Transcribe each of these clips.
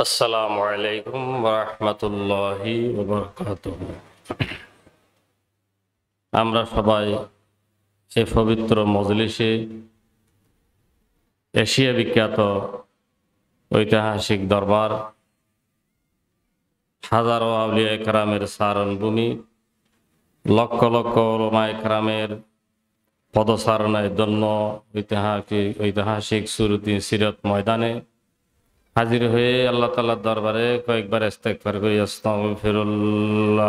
আসসালামু আলাইকুম ওয়া রাহমাতুল্লাহি ওয়া বারাকাতুহু। আমরা সবাই এই পবিত্র মজলিসে এশিয়া বিখ্যাত ঐতিহাসিক দরবার হাজারো আউলিয়া কেরামের সারণভূমি, লক্ষ লক্ষ উলামা কেরামের পদচারণায় ধন্য ঐতিহাসিক সুরতি সিরত ময়দানে হাজির হয়ে আল্লাহ তাআলার দরবারে কয়েকবার ইস্তেগফার করি। আস্তাগফিরুল্লাহ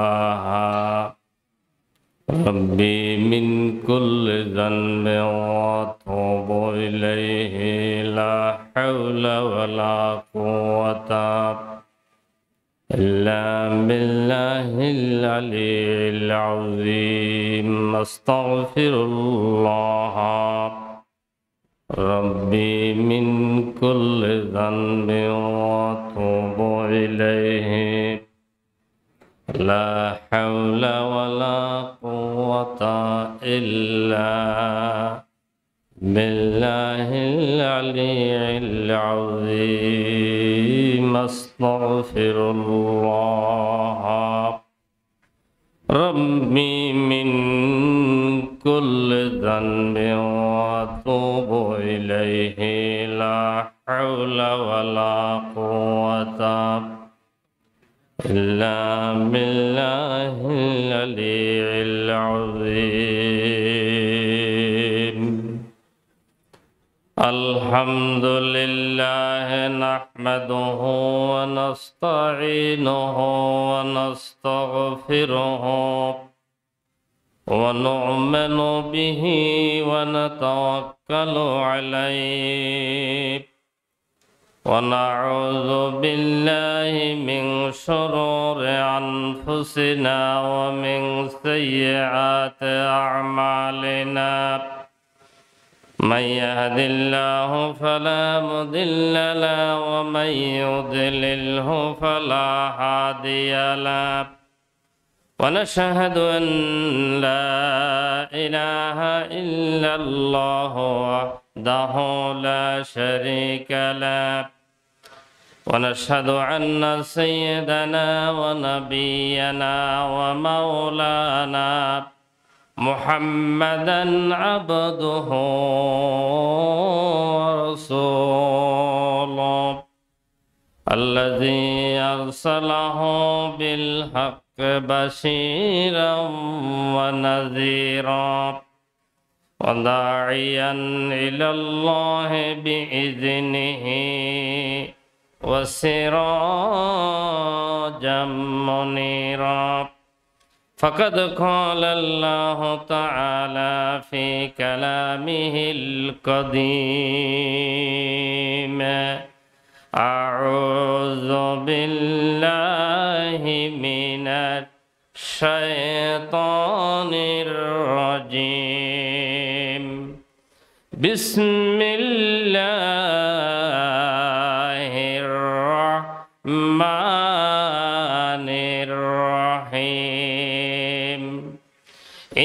রব্বি মিন কুল্লি যানবিন ওয়া আতুবু ইলাইহি লা হাওলা ওয়া লা কুওয়াতা ইল্লা বিল্লাহিল আলিয়্যিল আযীম। আস্তাগফিরুল্লাহ রব্বি মিন কুল্লি যানবিন ওয়া আতুবু ইলাইহি লা হাওলা ওয়া লা কুওয়াতা ইল্লা বিল্লাহিল আলিয়্যিল আযীম। আস্তাগফিরুল্লাহ রব্বি মিন কুল্লি যানবিন ওয়া আতুবু ইলাইহি লা হাওলা ওয়া লা কুওয়াতা ইল্লা বিল্লাহিল আলিয়্যিল আযীম। আলহামদুলিল্লাহ নাহমাদুহু ওয়া নাস্তাঈনুহু ওয়া নাস্তাগফিরুহু ওয়া নু'মিনু বিহি ওয়া নাতাওয়াক্কালু আলাইহি ওয়া নাউযু বিল্লাহি মিন শুরুরি আনফুসিনা ওয়া মিন সাইয়্যাতি আ'মালিনা। من يهد الله فلا مضل له ومن يضلله فلا هادي له ونشهد أن لا إله إلا الله وحده لا شريك له ونشهد أن سيدنا ونبينا ومولانا محمدًا عبده ورسوله الذي أرسله بالحق بشيرًا ونذيرًا وداعيًا إلى الله بإذنه وسراجًا منيرًا. فقد قال الله تعالى في كلامه القديم: أعوذ بالله من الشيطان الرجيم. بسم الله الرحمن الرحيم.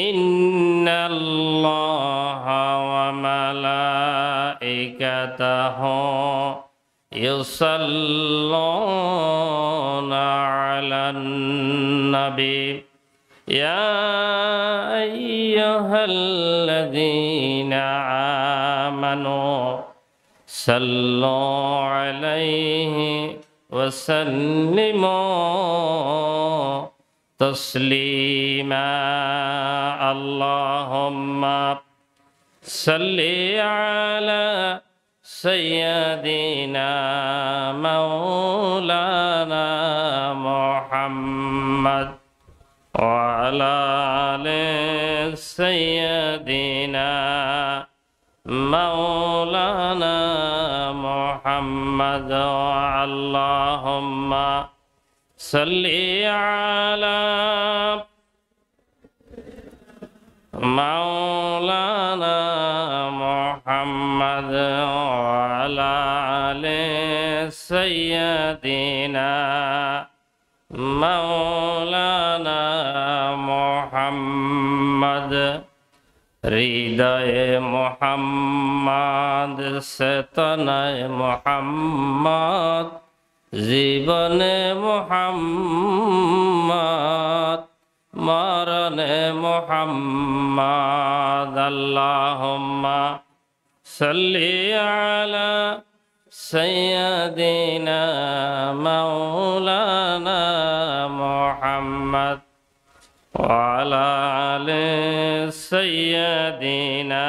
إن الله وملائكته يصلون على النبي يا أيها الذين آمنوا صلوا عليه وسلموا تسليما. اللهم صل على سيدنا مولانا محمد وعلى آل سيدنا مولانا محمد. اللهم صل على مولانا محمد وعلى آل سيدنا مولانا محمد. হৃদয়ে মোহাম্মদ সে তনয় মোহাম্মদ জীবনে মুহাম্মদ মরণে মুহাম্মদ আল্লাহুম্মা সাল্লি আলা সাইয়্যিদিনা মাওলানা মুহাম্মদ ওয়া আলা আলি সাইয়্যিদিনা।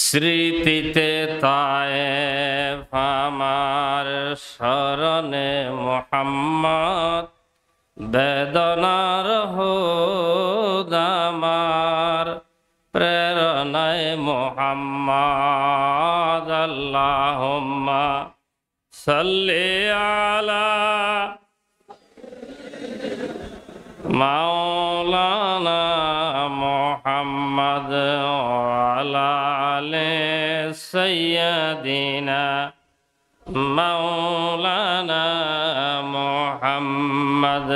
স্মৃতিতে তায়েফ আমার স্মরণে মুহাম্মদ বেদনার হুদ আমার প্রেরণায় মুহাম্মদ আল্লাহুম্মা সাল্লি আলা মাওলানা মুহাম্মদ ওয়া আলা আলি সাইয়্যিদিনা মাওলানা মুহাম্মদ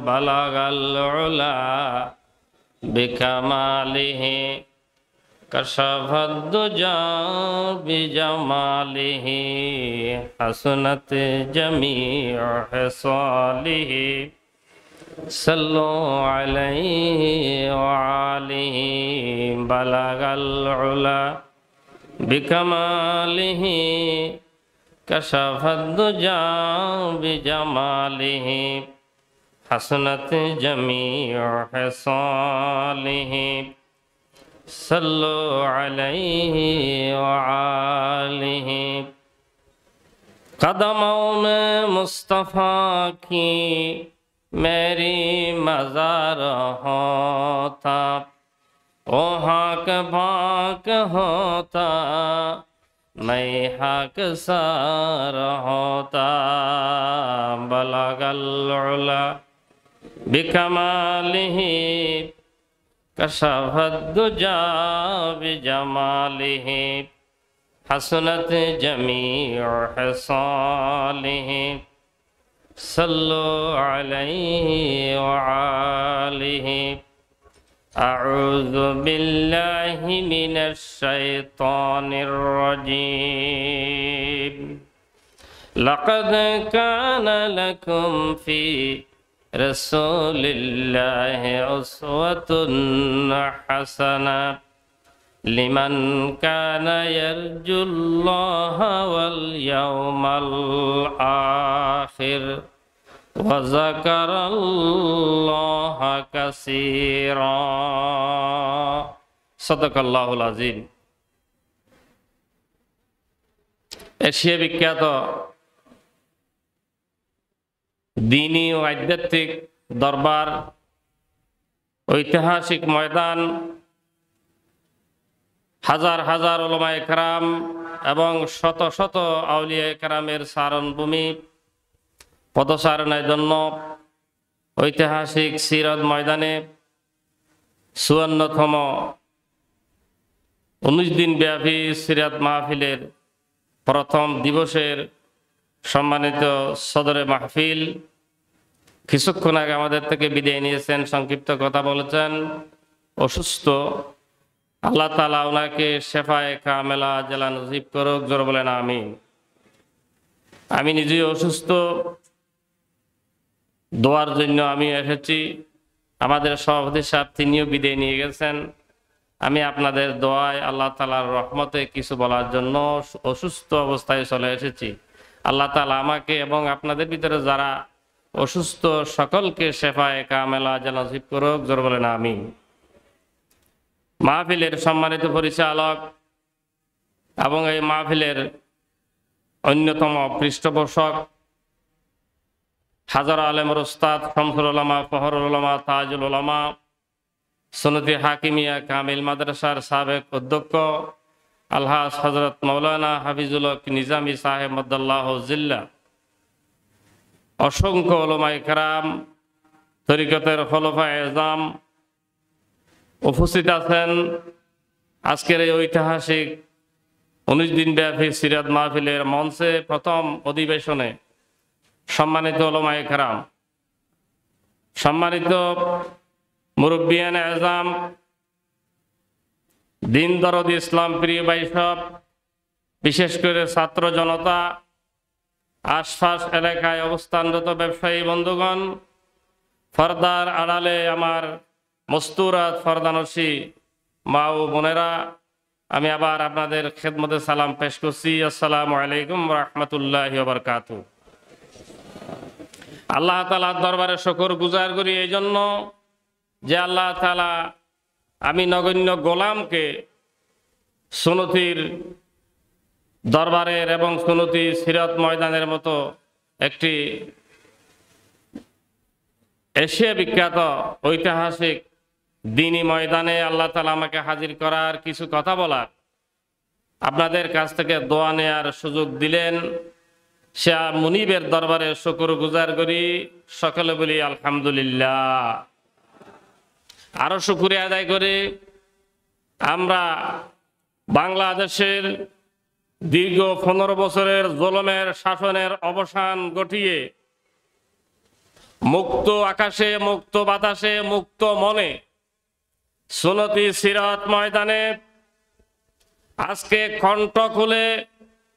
বালাগাল উলা বিকামালিহি কাশাফাদ দুজা বিজামালিহি হাসনাত জামিউ হিসালিহি সাল্লু আলাইহি ওয়া আলিহি বালাগাল উলা বিকামালিহি কাশাফাদ দুজা বিজামালিহি হাসনাত জামিউ হিসালিহি সাল্লু আলাইহি ওয়া আলিহি। कदमों में मुस्तफ़ा की मेरी मज़ार होता, ओ हाक भाक होता, मैं हाक सार होता। बलगल उला बिकमालिही कशफद दुजा बिजमालिही हसनत जमीउ हिसालिही सल्लु अलैहि व आलिहि। अऊज़ु बिल्लाहि मिनश शैतानिर रजीम। लक़द कान लकुम फ़ी रसूलिल्लाहि उस्वतुन हसना लिमन कान यर्जुल्लाह वल यौमल आखिर व ज़करल्लाह कसीरा। सदकाल्लाहुल अज़ीम। एशिया विख्यात दीनी ও আধ্যাত্মিক দরবার ঐতিহাসিক ময়দান, হাজার হাজার উলামায়ে কেরাম এবং শত শত আউলিয়ায়ে কেরামের সারণভূমি পদচারণের জন্য ঐতিহাসিক সিরাত ময়দানে ৫৪তম ১৯ দিন ব্যাপী সিরাত মাহফিলের প্রথম দিবসের সম্মানিত সদরে মাহফিল কিছুক্ষণ আগে আমাদের থেকে বিদায় নিয়েছেন, সংক্ষিপ্ত কথা বলেছেন, অসুস্থ। আল্লাহ তাআলা ওনাকে শেফায়ে কামেলা আজলা নসিব করুক, জোর বলেন আমিন। আমি নিজেই অসুস্থ, দোয়ার জন্য আমি এসেছি। আমাদের সভাপতি সাহেব তিনিও বিদায় নিয়ে গেছেন। আমি আপনাদের দোয়ায় আল্লাহ তাআলার রহমতে কিছু বলার জন্য অসুস্থ অবস্থায় চলে এসেছি। আল্লাহ তাআলা আমাকে এবং আপনাদের ভিতরে যারা অসুস্থ সকলকে শেফায়ে কামেলা আজলা নসিব করুক, জোর বলেন আমিন। মাহফিলের সম্মানিত পরিচালক এবং এই মাহফিলের অন্যতম পৃষ্ঠপোষক হাজার আলেমের উস্তাদ শামসুল উলামা, ফখরুল উলামা, তাজুল উলামা, সুন্নতি হাকিমিয়া কামিল মাদ্রাসার সাবেক অধ্যক্ষ আলহাজ হযরত মাওলানা হাফিজুল হক নিজামী সাহেব মাদ্দাল্লাহু জিল্লা, অসংখ্য উলামায়ে কেরাম, তরিকতের খোলাফায়ে আযম উপস্থিত আছেন। আজকের এই ঐতিহাসিক ১৯ দিন ব্যাপী সিরাত মাহফিলের মঞ্চে প্রথম অধিবেশনে সম্মানিত উলামায়ে কেরাম, সম্মানিত মুরব্বিয়ানে আযম, দিন দরদ ইসলাম প্রিয় ভাই সব, বিশেষ করে ছাত্র জনতা, আশপাশ এলাকায় অবস্থানরত ব্যবসায়ী বন্ধুগণ, পর্দার আড়ালে আমার মস্তুরাত পর্দানসী মা ও বোনেরা, আমি আবার আপনাদের খেদমতে সালাম পেশ করছি। আসসালামু আলাইকুম ওয়া রাহমাতুল্লাহি ওয়া বারাকাতুহু। আল্লাহ তাআলার দরবারে শুকর গুজার করি এই জন্য যে আল্লাহ তাআলা আমি নগণ্য গোলামকে সুন্নতির দরবারের এবং সুন্নতি সিরাত ময়দানের মতো একটি এশিয়া বিখ্যাত ঐতিহাসিক দ্বীনি ময়দানে আল্লাহ তাআলা আমাকে হাজির করার, কিছু কথা বলার, আপনাদের কাছ থেকে দোয়া নেয়ার সুযোগ দিলেন। শাহ মুনিবের দরবারে শুকর গুজার করি, সকলে বলি আলহামদুলিল্লাহ। আরো শুকরিয়া আদায় করে আমরা বাংলাদেশের দীর্ঘ 15 বছরের জুলুমের শাসনের অবসান ঘটিয়ে মুক্ত আকাশে, মুক্ত বাতাসে, মুক্ত মনে সুন্নতি সিরাত ময়দানে আজকে কণ্ঠ খুলে,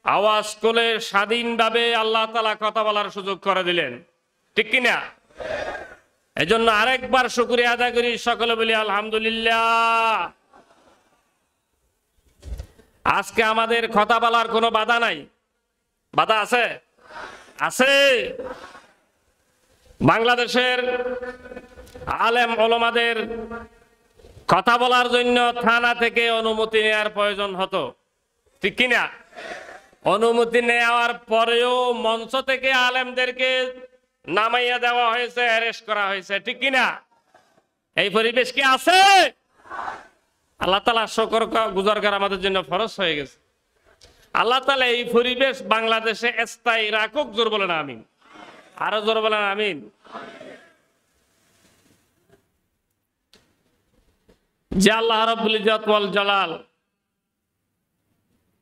আওয়াজ খুলে, স্বাধীনভাবে আল্লাহ তাআলা কথা বলার সুযোগ করে দিলেন, ঠিক কিনা? এজন্য আরেকবার শুকরিয়া আদায় করি, সকলে বলি আলহামদুলিল্লাহ। আজকে আমাদের কথা বলার কোনো বাধা নাই। বাধা আছে? আছে। বাংলাদেশের আলেম ওলামাদের কথা বলার জন্য থানা থেকে অনুমতি নেওয়ার প্রয়োজন হতো, ঠিক কিনা? অনুমতি নেওয়ার পরেও মঞ্চ থেকে আলেমদেরকে নামাইয়া দেওয়া হয়েছে, অ্যারেস্ট করা হয়েছে, ঠিক কিনা? এই পরিবেশ কি আছে? আল্লাহ তাআলা শুকর গুজার করা আমাদের জন্য ফরজ হয়ে গেছে। আল্লাহ তাআলা এই পরিবেশ বাংলাদেশে স্থায়ী রাখুক, জোর বলেন আমিন। আরো জোর বলেন আমিন। যে আল্লাহ রাব্বুল ইজ্জত ওয়াল জালাল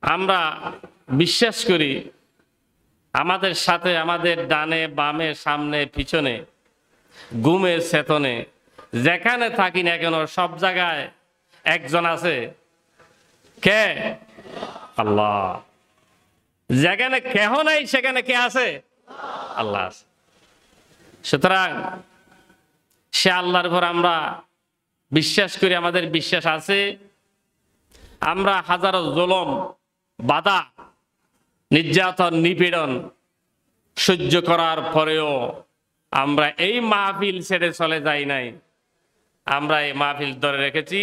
আমরা বিশ্বাস করি, আমাদের সাথে, আমাদের ডানে বামে, সামনে পিছনে, ঘুমে চেতনে, যেখানে থাকি না কেন সব জায়গায় একজন আছে। কে? আল্লাহ। যেখানে কেহ নাই সেখানে কে আছে? আল্লাহ আছে। সুতরাং সে আল্লাহর উপর আমরা বিশ্বাস করি, আমাদের বিশ্বাস আছে। আমরা হাজারো জুলুম, বাধা, নির্যাতন, নিপীড়ন সহ্য করার পরেও আমরা এই মাহফিল ছেড়ে চলে যাই নাই। আমরা এই মাহফিল ধরে রেখেছি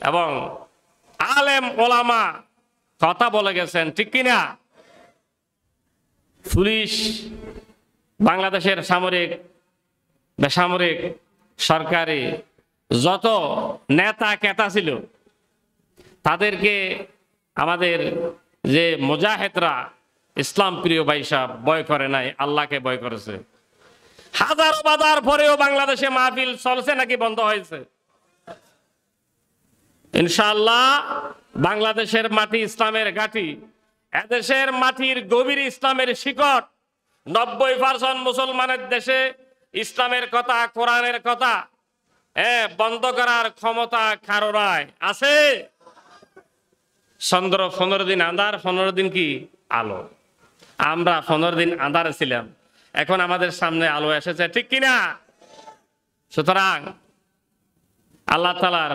এবং আলেম ওলামা কথা বলে গেছেন, ঠিক কিনা? পুলিশ, বাংলাদেশের সামরিক, বেসামরিক, সরকারি যত নেতা কেতা ছিল তাদেরকে আমাদের যে মুজাহিদরা, ইসলাম প্রিয় ভাই সাহেব ভয় করে নাই, আল্লাহকে ভয় করেছে। হাজার বাধার পরেও বাংলাদেশে মাহফিল চলছে নাকি বন্ধ হয়েছে? ইনশাআল্লাহ বাংলাদেশের মাটি ইসলামের ঘাঁটি, এদেশের মাটির গভীর ইসলামের শিকড়। 90% মুসলমানের দেশে ইসলামের কথা, কোরআনের কথা বন্ধ করার ক্ষমতা কারো নাই। আছে? চন্দ্র 15 দিন আঁধার, 15 দিন কি আলো। আমরা 15 দিন আঁধারে ছিলাম, এখন আমাদের সামনে আলো এসেছে, ঠিক কিনা? সুতরাং আল্লাহ তাআলার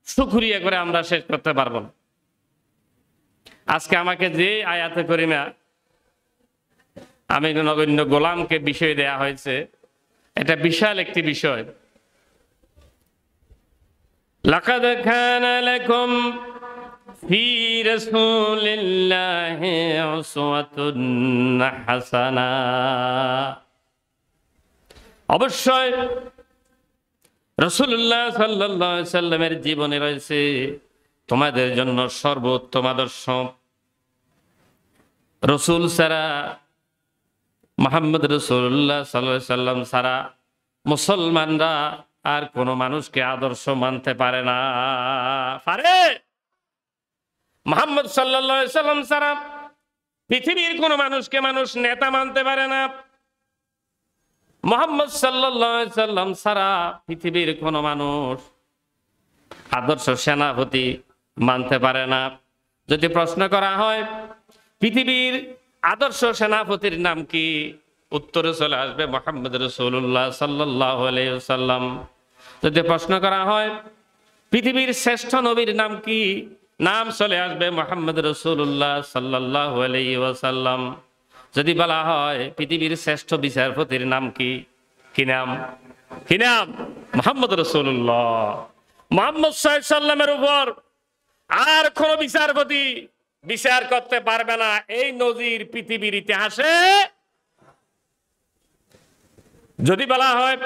শুকরিয়া করে আমরা শেষ করতে পারবো না। আজকে আমাকে যে আয়াতে করিমা আমি নগণ্য গোলামকে বিষয় দেয়া হয়েছে, এটা বিশাল একটি বিষয়। লাকাদ কানা লাকুম ফি রাসূলিল্লাহি উসওয়াতুন হাসানা। অবশ্যই রাসূলুল্লাহ সাল্লাল্লাহু আলাইহি সাল্লামের জীবনে রয়েছে তোমাদের জন্য সর্বোত্তম আদর্শ। রসুল ছাড়া, মুহাম্মদ রাসূলুল্লাহ সাল্লাল্লাহু আলাইহি সাল্লাম ছাড়া মুসলমানরা আর কোন মানুষকে আদর্শ মানতে পারে না। পারে? মুহাম্মদ সাল্লাল্লাহু আলাইহি সাল্লাম ছাড়া পৃথিবীর কোন মানুষকে মানুষ নেতা মানতে পারে না। মুহাম্মদ সাল্লাল্লাহু আলাইহি সাল্লাম ছাড়া পৃথিবীর কোন মানুষ আদর্শ সেনাপতি মানতে পারে না। যদি প্রশ্ন করা হয় পৃথিবীর আদর্শ সেনাপতির নাম কি, উত্তরে চলে আসবে মুহাম্মদ রাসূলুল্লাহ সাল্লাল্লাহু আলাইহি ওয়াসাল্লাম। যদি প্রশ্ন করা হয় পৃথিবীর শ্রেষ্ঠ নবীর নাম কি, নাম চলে আসবে মুহাম্মদ রাসূলুল্লাহ সাল্লাল্লাহু আলাইহি ওয়াসাল্লাম। যদি বলা হয় পৃথিবীর শ্রেষ্ঠ বিচারপতির নাম কি, কি নাম, কি নাম? মুহাম্মদ রাসূলুল্লাহ। মুহাম্মদ সাল্লাল্লাহু আলাইহি ওয়াসাল্লামের উপর আর কোন বিচারপতি বিচার করতে পারবে না, এই নজির পৃথিবীর ইতিহাসে। যদি বলা হয়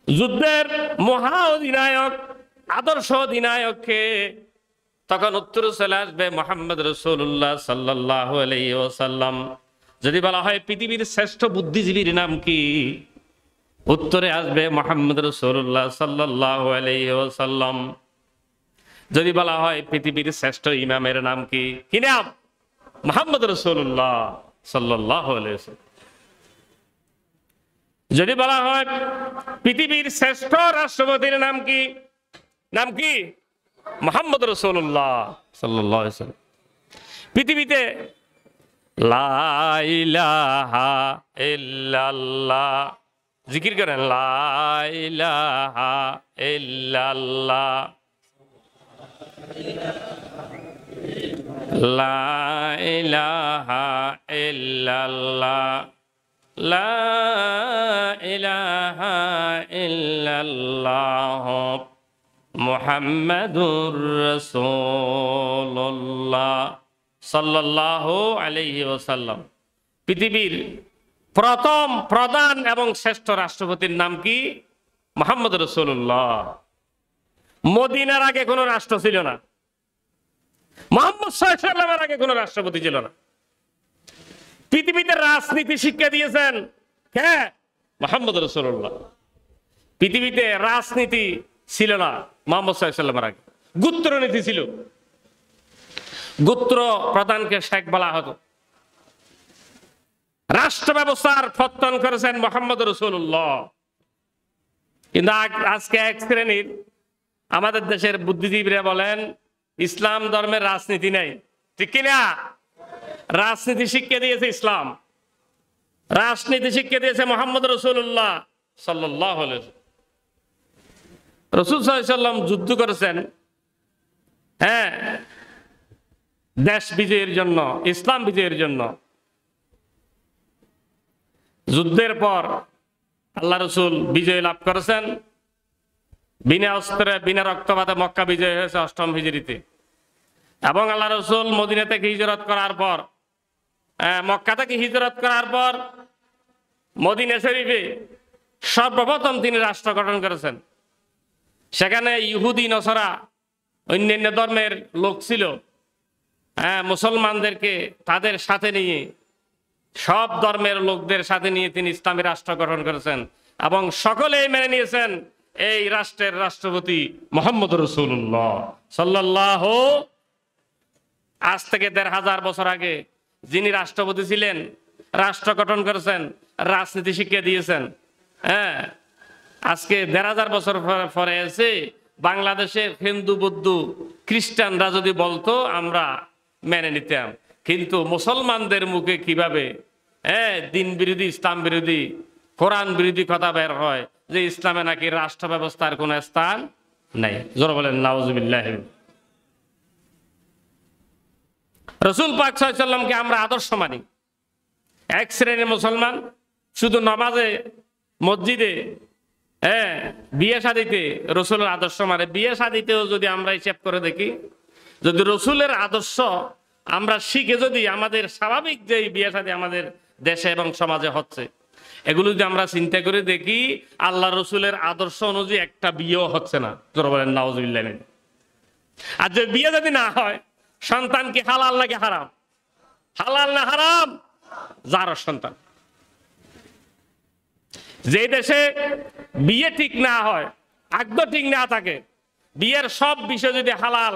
যুদ্ধের মহা অধিনায়ক, আদর্শ অধিনায়ককে, তখন উত্তর চলে আসবে মুহাম্মদ রাসূলুল্লাহ সাল্লাল্লাহু আলাইহি ওয়াসাল্লাম। যদি বলা হয় পৃথিবীর শ্রেষ্ঠ বুদ্ধিজীবীর নাম কি, উত্তরে আসবে মুহাম্মদ রাসূলুল্লাহ সাল্লাল্লাহু আলাইহি ওয়াসাল্লাম। যদি বলা হয় পৃথিবীর শ্রেষ্ঠ ইমামের নাম কি, কি নাম? মুহাম্মদ রাসূলুল্লাহ সাল্লাল্লাহু আলাইহি ওয়াসাল্লাম। যদি বলা হয় পৃথিবীর শ্রেষ্ঠ রাষ্ট্রপতির নাম কি, নাম কি? মুহাম্মদ রাসূলুল্লাহ সাল্লাল্লাহু আলাইহি ওয়াসাল্লাম। পৃথিবীতে লা ইলাহা ইল্লাল্লাহ, জিকির করেন, লা ইলাহা ইল্লাল্লাহ, লা ইলাহা ইল্লাল্লাহ, লা ইলাহা ইল্লাল্লাহ মুহাম্মাদুর রাসূলুল্লাহ সাল্লাল্লাহু আলাইহি ওয়াসাল্লাম। পৃথিবীর প্রথম প্রধান এবং শ্রেষ্ঠ রাষ্ট্রপতির নাম কি? মুহাম্মদ রাসূলুল্লাহ। মদিনার আগে কোনো রাষ্ট্র ছিল না, মুহাম্মদ সাল্লাল্লাহু আলাইহি ওয়াসাল্লামের আগে কোনো রাষ্ট্রপতি ছিল না। পৃথিবীতে রাজনীতি শিক্ষা দিয়েছেন কে? মুহাম্মদ রাসূলুল্লাহ। পৃথিবীতে রাজনীতি ছিল না মুহাম্মদ সাল্লাল্লাহু আলাইহি ওয়াসাল্লামের আগে, গোত্রনীতি ছিল। গোত্র প্রধানকে শেখ বলা হতো। রাষ্ট্র ব্যবস্থার পত্তন করেছেন মুহাম্মদ রাসূলুল্লাহ। কিন্তু আজকে এক শ্রেণীর আমাদের দেশের বুদ্ধিজীবীরা বলেন ইসলাম ধর্মের রাজনীতি নেই, ঠিক কিনা? রাজনীতি শিক্ষা দিয়েছে ইসলাম, রাজনীতি শিক্ষা দিয়েছে মুহাম্মদ রাসূলুল্লাহ সাল্লাল্লাহু আলাইহি ওয়াসাল্লাম। রাসূল সাল্লাল্লাহু আলাইহি ওয়াসাল্লাম যুদ্ধ করেছেন, হ্যাঁ, দেশ বিজয়ের জন্য, ইসলাম বিজয়ের জন্য। যুদ্ধের পর আল্লাহ রাসূল বিজয় লাভ করেছেন, বিনা অস্ত্রে বিনা রক্তপাতে মক্কা বিজয় হয়েছে ৮ম হিজরিতে। এবং আল্লাহ রাসূল মদিনা থেকে হিজরত করার পর, মক্কা থেকে হিজরত করার পর মদিনা শরীফে সর্বপ্রথম তিনি রাষ্ট্র গঠন করেছেন। সেখানে ইহুদি নসরা অন্যান্য ধর্মের লোক ছিল, মুসলমানদেরকে তাদের সাথে নিয়ে, সব ধর্মের লোকদের সাথে নিয়ে তিনি ইসলামী রাষ্ট্র গঠন করেছেন এবং সকলেই মেনে নিয়েছেন এই রাষ্ট্রের রাষ্ট্রপতি মুহাম্মদ রাসূলুল্লাহ সাল্লাল্লাহু। আজ থেকে ১৫০০ বছর আগে যিনি রাষ্ট্রপতি ছিলেন, রাষ্ট্র গঠন করেছেন, রাজনীতি শিক্ষা দিয়েছেন, হ্যাঁ, আজকে ১৫০০ বছর পরে এসে বাংলাদেশের হিন্দু বৌদ্ধ খ্রিস্টানরা যদি বলতো আমরা মেনে নিতাম। কিন্তু মুসলমানদের মুখে কিভাবে দিন বিরোধী, ইসলাম বিরোধী, কোরআন বিরোধী কথা বের হয় যে ইসলামে নাকি রাষ্ট্র ব্যবস্থার কোন স্থান নাই। জোরে বলেন নাউজুবিল্লাহ। রাসূল পাক সাল্লাল্লাহু আলাইহি ওয়াসাল্লামকে আমরা আদর্শ মানি। এক শ্রেণীর মুসলমান শুধু নামাজে, মসজিদে, বিয়ে শাদীতে রাসূলের আদর্শ মানে। বিয়ে শাদীতেও যদি আমরা হিসাব করে দেখি, যদি রাসূলের আদর্শ আমরা শিখে যদি আমাদের স্বাভাবিক যে বিয়ে শাদী আমাদের দেশে এবং সমাজে হচ্ছে, এগুলো যদি আমরা চিন্তা করে দেখি, আল্লাহ রাসূলের আদর্শ অনুযায়ী একটা বিয়েও হচ্ছে না। জোরে বলেন নাউজুবিল্লাহ। আর যে বিয়ে যদি না হয়, সন্তান কি হালাল নাকি হারাম? হালাল না হারাম? যার সন্তান। যে দেশে বিয়ে ঠিক না হয়, আগ্দ ঠিক না থাকে, বিয়ের সব বিষয় যদি হালাল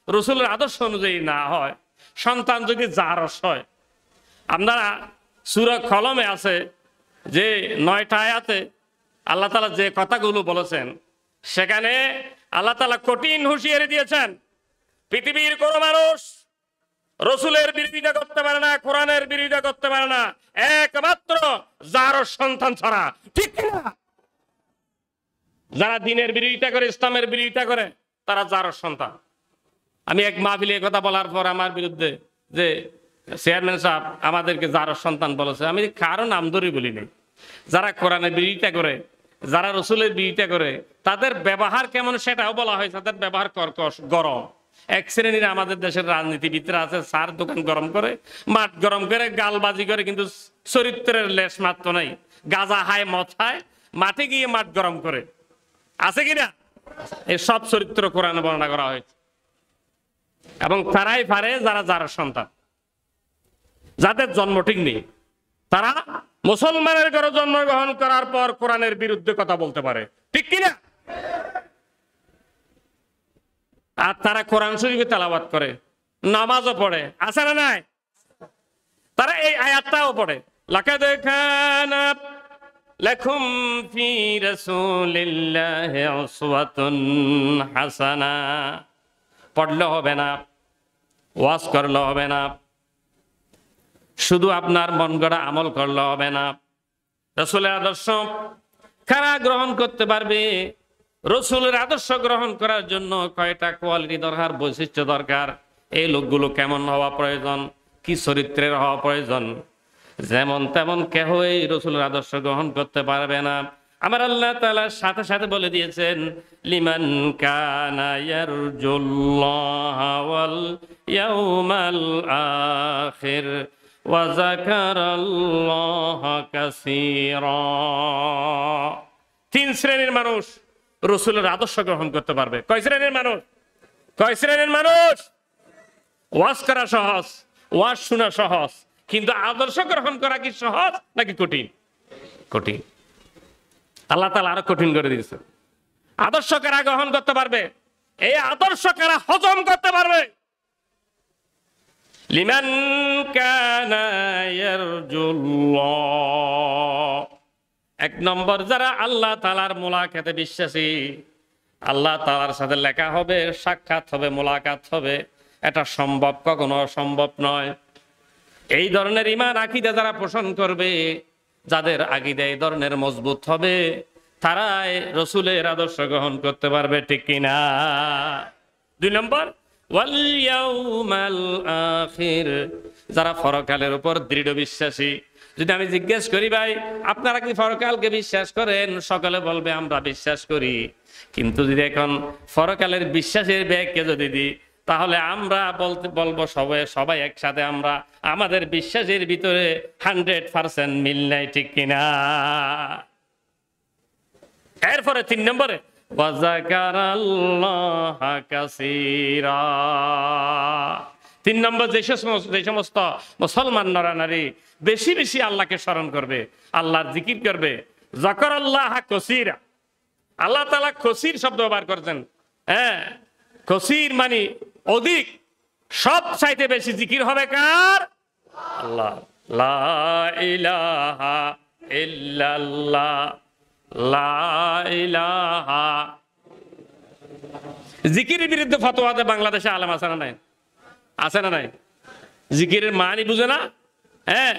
রাসূলের আদর্শ অনুযায়ী না হয়, সন্তান যদি জারস হয়। আপনারা সূরা কলমে আছে যে ৯টা আয়াতে আল্লাহ তাআলা যে কথাগুলো বলেছেন, সেখানে আল্লাহ তাআলা কঠিন হুঁশিয়ারি দিয়েছেন পৃথিবীর কোন মানুষ রসুলের বিরোধিতা করতে পারে না, কোরআনের বিরোধিতা করতে পারে না, একমাত্র যার সন্তান ছাড়া। ঠিক না? যারা দিনের বিরোধিতা করে, ইসলামের বিরোধিতা করে, তারা যার সন্তান। আমি এক মাহফিলে কথা বলার পর আমার বিরুদ্ধে যে চেয়ারম্যান সাহেব আমাদেরকে যার সন্তান বলেছে, আমি কারো নাম ধরে বলিনি। যারা কোরআনের বিরোধিতা করে, যারা রসুলের বিরোধিতা করে, তাদের ব্যবহার কেমন সেটাও বলা হয়। তাদের ব্যবহার কর্কশ, গরম। এক শ্রেণীর আমাদের দেশের রাজনীতিবিদরা আছে, সার দোকান গরম করে, মাঠ গরম করে, গালবাজি করে, কিন্তু চরিত্রের লেশ মাত্র নাই। গাঁজা খায়, মদ খায়, মাঠে গিয়ে মাঠ গরম করে। আছে কিনা? এই সব চরিত্র কোরআনে বর্ণনা করা হয়েছে। এবং তারাই পারে যারা যার সন্তান, যাদের জন্ম ঠিক নেই, তারা মুসলমানের ঘরে জন্মগ্রহণ করার পর কোরআনের বিরুদ্ধে কথা বলতে পারে। ঠিক কিনা? আর তারা কোরআন শরীফে তেলাওয়াত করে, নামাজও পড়ে। আছে না নাই? তারা এই আয়াতটাও পড়ে, লাকাদ কানা লাকুম ফি রাসূলিল্লাহি উসওয়াতুন হাসানা। পড়লে হবে না, ওয়াজ করলে হবে না, শুধু আপনার মন গড়া আমল করলে হবে না। রসুলের আদর্শ কারা গ্রহণ করতে পারবে? রসুলের আদর্শ গ্রহণ করার জন্য কয়টা কোয়ালিটি দরকার, বৈশিষ্ট্য দরকার। এই লোকগুলো কেমন হওয়া প্রয়োজন, কি চরিত্রের হওয়া প্রয়োজন? যেমন তেমন কেহ এই রসুলের আদর্শ গ্রহণ করতে পারবে না। আমার আল্লাহ তাআলা সাথে সাথে বলে দিয়েছেন, লিমান কানা ইয়ারজুল্লাহা ওয়াল ইয়াউমাল আখির ওয়া যাকারাল্লাহা কাসীরা। তিন শ্রেণীর মানুষ রসুলের আদর্শ গ্রহণ করতে পারবে। কয় শ্রেণীর মানুষ? কয় শ্রেণীর মানুষ? ওয়াজ করা সহজ, ওয়াজ শোনা সহজ, কিন্তু আদর্শ গ্রহণ করা কি সহজ নাকি কঠিন? কঠিন। আল্লাহ তাআলা আরো কঠিন করে দিয়েছে। আদর্শ কারা গ্রহণ করতে পারবে? এই আদর্শ কারা হজম করতে পারবে? লিমান কানা ইয়ারজুল্লাহ। এক নম্বর, যারা আল্লাহ তাআলার মুলাকাতে বিশ্বাসী। আল্লাহ তাআলার সাথে লেখা হবে, সাক্ষাৎ হবে, মুলাকাত হবে। এটা সম্ভব? কখনো সম্ভব নয়। এই ধরনের ঈমান আকীদা যারা পোষণ করবে, যাদের আকীদা এই ধরনের মজবুত হবে, তারাই রসুলের আদর্শ গ্রহণ করতে পারবে। ঠিক কিনা? দুই নম্বর, ওয়াল ইয়াউমাল আখির, যারা পরকালের উপর দৃঢ় বিশ্বাসী। যদি আমি জিজ্ঞেস করি, ভাই আপনারা কি পরকালকে বিশ্বাস করেন? সকলে বলবে আমরা বিশ্বাস করি। কিন্তু যদি এখন পরকালের বিশ্বাসের ব্যাখ্যা যদি দিই, তাহলে আমরা বলবো সবাই একসাথে আমরা আমাদের বিশ্বাসের ভিতরে 100% মিল নাই। ঠিক কিনা? এরপরে তিন নম্বরে, ওয়া যাকারাল্লাহা কাসীরা। তিন নম্বর, যে সমস্ত মুসলমান নরনারী বেশি বেশি আল্লাহকে স্মরণ করবে, আল্লাহর জিকির করবে। যাকারাল্লাহা কাসীরা। আল্লাহ তাআলা কাসীর শব্দ ব্যবহার করেছেন। হ্যাঁ, কাসীর মানে অধিক। সব চাইতে বেশি জিকির হবে কার? আল্লাহ। লা ইলাহা ইল্লাল্লাহ, লা ইলাহা। জিকিরের বিরুদ্ধে ফতোয়া দেয় বাংলাদেশে আলেম আছে না নাই? আছে না নাই? জিকিরের মানি বুঝে না। হ্যাঁ,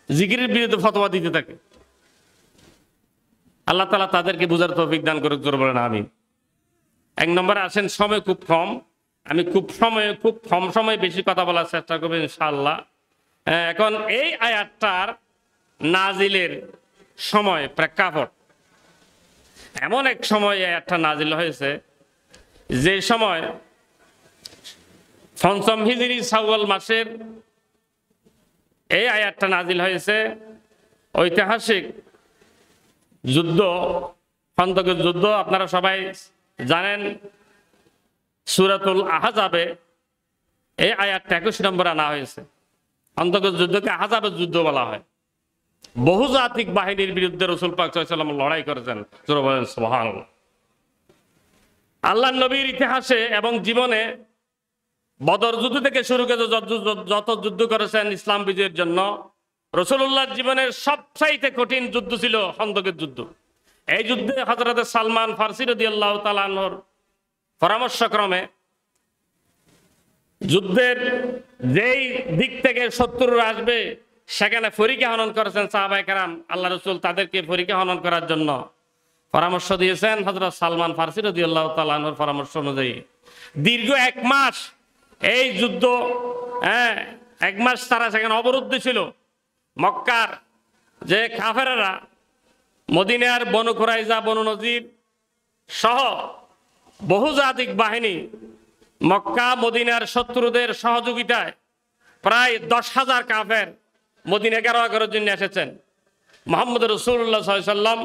জিকিরের বিরুদ্ধে ফতোয়া দিতে থাকে। আল্লাহ তাআলা তাদেরকে বুঝার তৌফিক দান করুক, জোরে বলেন আমিন। এক নম্বরে আসেন, সময় খুব কম, আমি খুব কম সময়ে বেশি কথা বলার চেষ্টা করবো ইনশাআল্লাহ। এখন এই আয়াতটার নাজিলের সময়, প্রেক্ষাপট, এমন এক সময় আয়াতটা নাজিল হয়েছে যে সময় পঞ্চম হিজরি শাওয়াল মাসের এই আয়াতটা নাজিল হয়েছে। ঐতিহাসিক যুদ্ধ, খন্দকের যুদ্ধ আপনারা সবাই জানেন। সূরাতুল আহজাবে এই আয়াতটা 21 নম্বরে আনা হয়েছে। খন্দকের যুদ্ধকে আহজাবের যুদ্ধ বলা হয়। বহুজাতিক বাহিনীর বিরুদ্ধে রাসূল পাক সাল্লাল্লাহু আলাইহি ওয়াসাল্লাম লড়াই করেছেন। জোরে বলেন সুবহানাল্লাহ। আল্লাহর নবীর ইতিহাসে এবং জীবনে বদর যুদ্ধ থেকে শুরু করে যত যুদ্ধ করেছেন ইসলাম বিজয়ের জন্য, রাসূলুল্লাহর জীবনের সবচাইতে কঠিন যুদ্ধ ছিল খন্দকের যুদ্ধ। এই যুদ্ধে হযরত সালমান ফারসি রাদিয়াল্লাহু তাআলা আনহুর পরামর্শক্রমে যুদ্ধের যেই দিক থেকে শত্রুরা আসবে সেখানে ফরিকা হনন করেছেন সাহাবায়ে কেরাম। আল্লাহ রসুল তাদেরকে ফরিকা হনন করার জন্য পরামর্শ দিয়েছেন হযরত সালমান ফারসি রাদিয়াল্লাহু তাআলা আনহুর পরামর্শ অনুযায়ী দীর্ঘ 1 মাস এই যুদ্ধ, 1 মাস তারা সেখানে অবরুদ্ধ ছিল। মক্কার যে কাফেররা মদিনার বনু কুরাইজা, বনু নজির সহ বহুজাতিক বাহিনী মক্কা মদিনার শত্রুদের সহযোগিতায় প্রায় 10,000 কাফের মদিনা ঘেরাও করার জন্য এসেছেন। মুহাম্মদ রাসূলুল্লাহ সাল্লাল্লাহু আলাইহি ওয়াসাল্লাম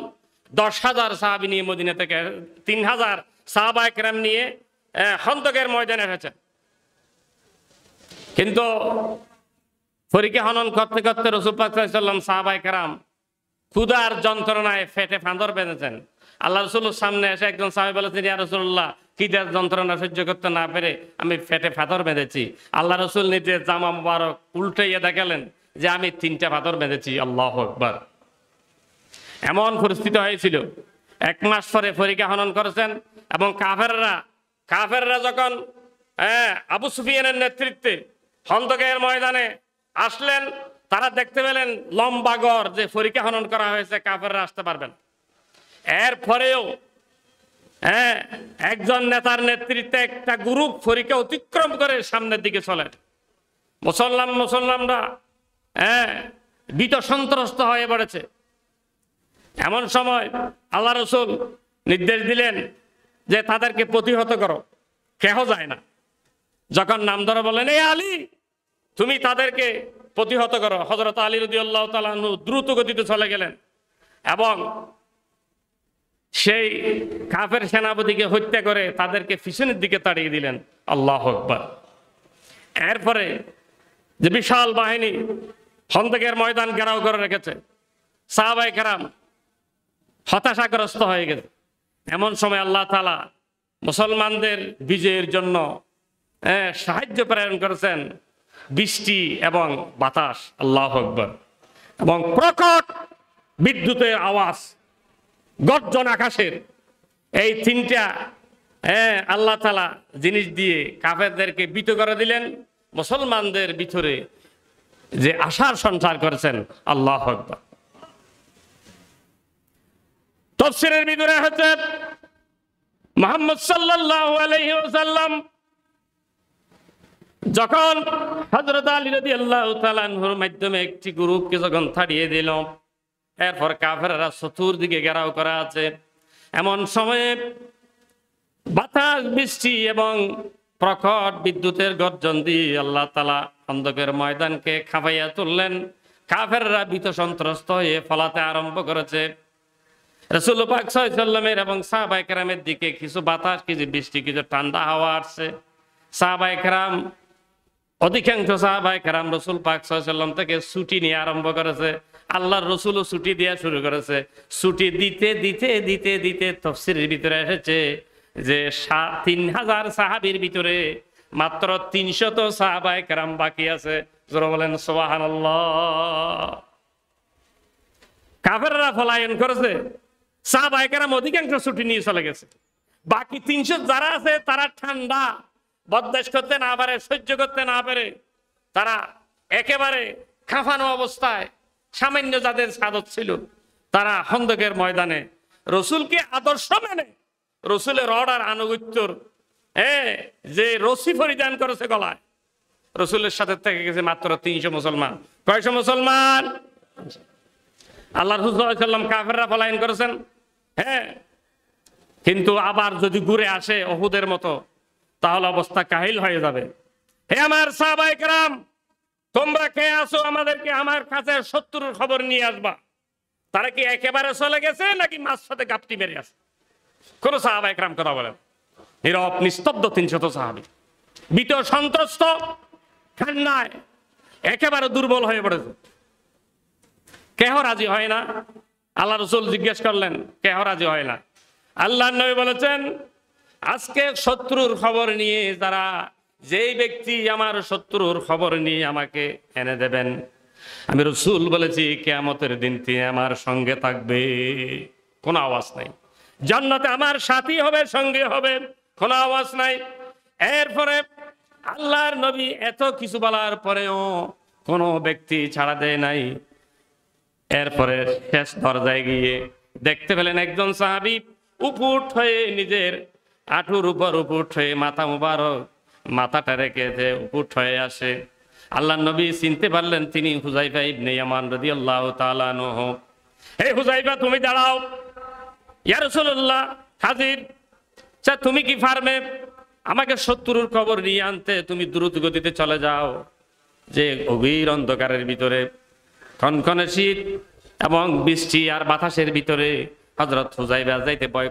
10,000 সাহাবী নিয়ে মদিনা থেকে 3,000 সাহাবায়ে কেরাম নিয়ে খন্দকের ময়দানে এসেছেন। কিন্তু ফরিকা হনন করতে করতে রাসূল পাক সাল্লাল্লাহু আলাইহি ওয়াসাল্লাম সাহাবায়ে কেরাম ক্ষুধার যন্ত্রণায় ফেটে ফাঁদর বেঁধেছেন। আল্লাহ রসুলের সামনে এসে একজন সাহাবী বলেছেন, ইয়া রাসূলুল্লাহ, খিদার যন্ত্রণা সহ্য করতে না পেরে আমি ফেটে ফাঁদর বেঁধেছি। আল্লাহ রসুল নিজের জামা মুবারক উল্টাইয়া দেখালেন যে আমি 3টা ফাঁদর বেঁধেছি। আল্লাহু আকবার। এমন পরিস্থিতি হয়েছিল। 1 মাস পরে ফরিকা হনন করেছেন এবং কাফেররা যখন আবু সুফিয়ানের নেতৃত্বে খন্দকের ময়দানে আসলেন, তারা দেখতে পেলেন লম্বা গড় যে ফরিকা হনন করা হয়েছে, কাফেররা আসতে পারবেন। এরপরেও একজন নেতার নেতৃত্বে একটা গ্রুপ ফরিকা অতিক্রম করে সামনের দিকে চলেন। মুসলমানরা ভীত সন্ত্রস্ত হয়ে পড়েছে। এমন সময় আল্লাহ রসুল নির্দেশ দিলেন যে তাদেরকে প্রতিহত করো। কেহ যায় না। যখন নাম ধরে বলেন, এই আলী, তুমি তাদেরকে প্রতিহত করো, হযরত আলী রাদিয়াল্লাহু তাআলা আনহু দ্রুত গতিতে চলে গেলেন এবং সেই কাফের সেনাপতিকে হত্যা করে তাদেরকে পিছনের দিকে তাড়িয়ে দিলেন। আল্লাহু আকবার। এরপরে যে বিশাল বাহিনী খন্দকের ময়দান ঘেরাও করে রেখেছে, সাহাবায়ে কেরাম হতাশাগ্রস্ত হয়ে গেছে। এমন সময় আল্লাহ তাআলা মুসলমানদের বিজয়ের জন্য সাহায্য প্রেরণ করেছেন বৃষ্টি এবং বাতাস। আল্লাহু আকবার। এবং প্রকট বিদ্যুতের আওয়াজ, গর্জন আকাশের, এই 3টা আল্লাহ তাআলা জিনিস দিয়ে কাফেরদেরকে ভীত করে দিলেন। মুসলমানদের ভিতরে যে আশার সঞ্চার করেছেন। আল্লাহু আকবার। তাফসীরের ভিতরে হচ্ছে মুহাম্মদ সাল্লাল্লাহু আলাইহি ওয়াসাল্লাম যখন হযরত আলী রাদিয়াল্লাহু তাআলা আনহুর মাধ্যমে একটি গ্রুপকে যখন তাড়িয়ে দিল, এরপর কাফেররা চতুর্দিকে ঘেরাও করা আছে। এমন সময়ে বাতাস, বৃষ্টি এবং প্রখর বিদ্যুতের গর্জন দিয়ে আল্লাহ তাআলা খন্দকের ময়দানকে কাঁপাইয়া তুললেন। কাফেররা ভীত সন্ত্রস্ত হয়ে ফলাতে আরম্ভ করেছে। রাসূল পাক সাল্লাল্লাহু আলাইহি ওয়াসাল্লামের এবং সাহাবায়ে কেরামের দিকে কিছু বাতাস, কিছু বৃষ্টি, কিছু ঠান্ডা হাওয়া আসছে। সাহাবায়ে কেরাম, অধিকাংশ সাহাবায়ে কেরাম রাসূল পাক সাল্লাল্লাহু আলাইহি ওয়াসাল্লাম থেকে ছুটি নিয়ে আরম্ভ করেছে। আল্লাহর রসুলও ছুটি দেওয়া শুরু করেছে। ছুটি দিতে দিতে দিতে দিতে তাফসীরের ভিতরে এসেছে যে 3,000 সাহাবীর ভিতরে মাত্র 300 সাহাবায়ে কেরাম বাকি আছে। যারা বলেন সুবহানাল্লাহ। কাফেররা পলায়ন করেছে, সাহাবায়ে কেরাম অধিকাংশ ছুটি নিয়ে চলে গেছে। বাকি 300 যারা আছে তারা ঠান্ডা বরদাস্ত করতে না পারে, সহ্য করতে না পারে, তারা একেবারে কাঁপানো অবস্থায়, সামান্য যাদের সাদত ছিল, তারা খন্দকের ময়দানে রসুলকে আদর্শ মেনে রসুলের অর্ডার আনুগত্যর যে রশি পরিধান করেছে গলায়, রসুলের সাথে থেকে গেছে মাত্র 300 মুসলমান। কয়শো মুসলমান? আল্লাহ রাসূল সাল্লাল্লাহু আলাইহি ওয়াসাল্লাম কাফেররা পলায়ন করেছেন। কিন্তু আবার যদি ঘুরে আসে উহুদের মতো, তাহলে অবস্থা কাহিল হয়ে যাবে। হে আমার সাহাবায়ে কেরাম, তোমরা কে আছো আমাদেরকে আমার কাছে শত্রুর খবর নিয়ে আসবা। তারা কি একেবারে চলে গেছে নাকি মাঝ সাথে গাপটি মেরে আছে? কোন সাহাবায়ে কেরাম কথা বলেন? নীরব নিস্তব্ধ 300 সাহাবী, ভীত সন্ত্রস্ত, ঠান্ডায় একেবারে দুর্বল হয়ে পড়েছে। কেহ রাজি হয় না। আল্লাহ রাসূল জিজ্ঞেস করলেন, কেহ রাজি হয় না? আল্লাহর নবী বলেছেন, আজকে শত্রুর খবর নিয়ে যারা, যেই ব্যক্তি আমার শত্রুর খবর নিয়ে আমাকে এনে দেবেন, আমি রাসূল বলেছি কিয়ামতের দিন তিনি আমার সঙ্গে থাকবে। কোনো আওয়াজ নাই। জান্নাতে আমার সাথী হবে, সঙ্গে হবে, কোনো আওয়াজ নাই। এরপরে আল্লাহর নবী এত কিছু বলার পরেও কোনো ব্যক্তি ছাড়া দেয় নাই। এরপরে শেষ দরজায় গিয়ে দেখতে পেলেন একজন সাহাবী উপুট হয়ে নিজের আঁটুর উপর উপুট হয়ে মাথা মুবারক মাথাটা রেখেছে উপুট হয়ে আসে। আল্লাহর নবী চিনতে পারলেন তিনি হুযায়ফা ইবনে ইয়ামান রাদিয়াল্লাহু তাআলা আনহু। হে হুযায়ফা, তুমি দাঁড়াও। ইয়া রাসূলুল্লাহ, হাজির। তুমি কি ফার্মে আমাকে শত্রুর খবর নিয়ে আনতে তুমি দ্রুত গতিতে চলে যাও? যে গভীর অন্ধকারের ভিতরে কনকনে শীত এবং বৃষ্টি আর বাতাসের ভিতরে হযরত হুযায়ফা যাইতে ভয়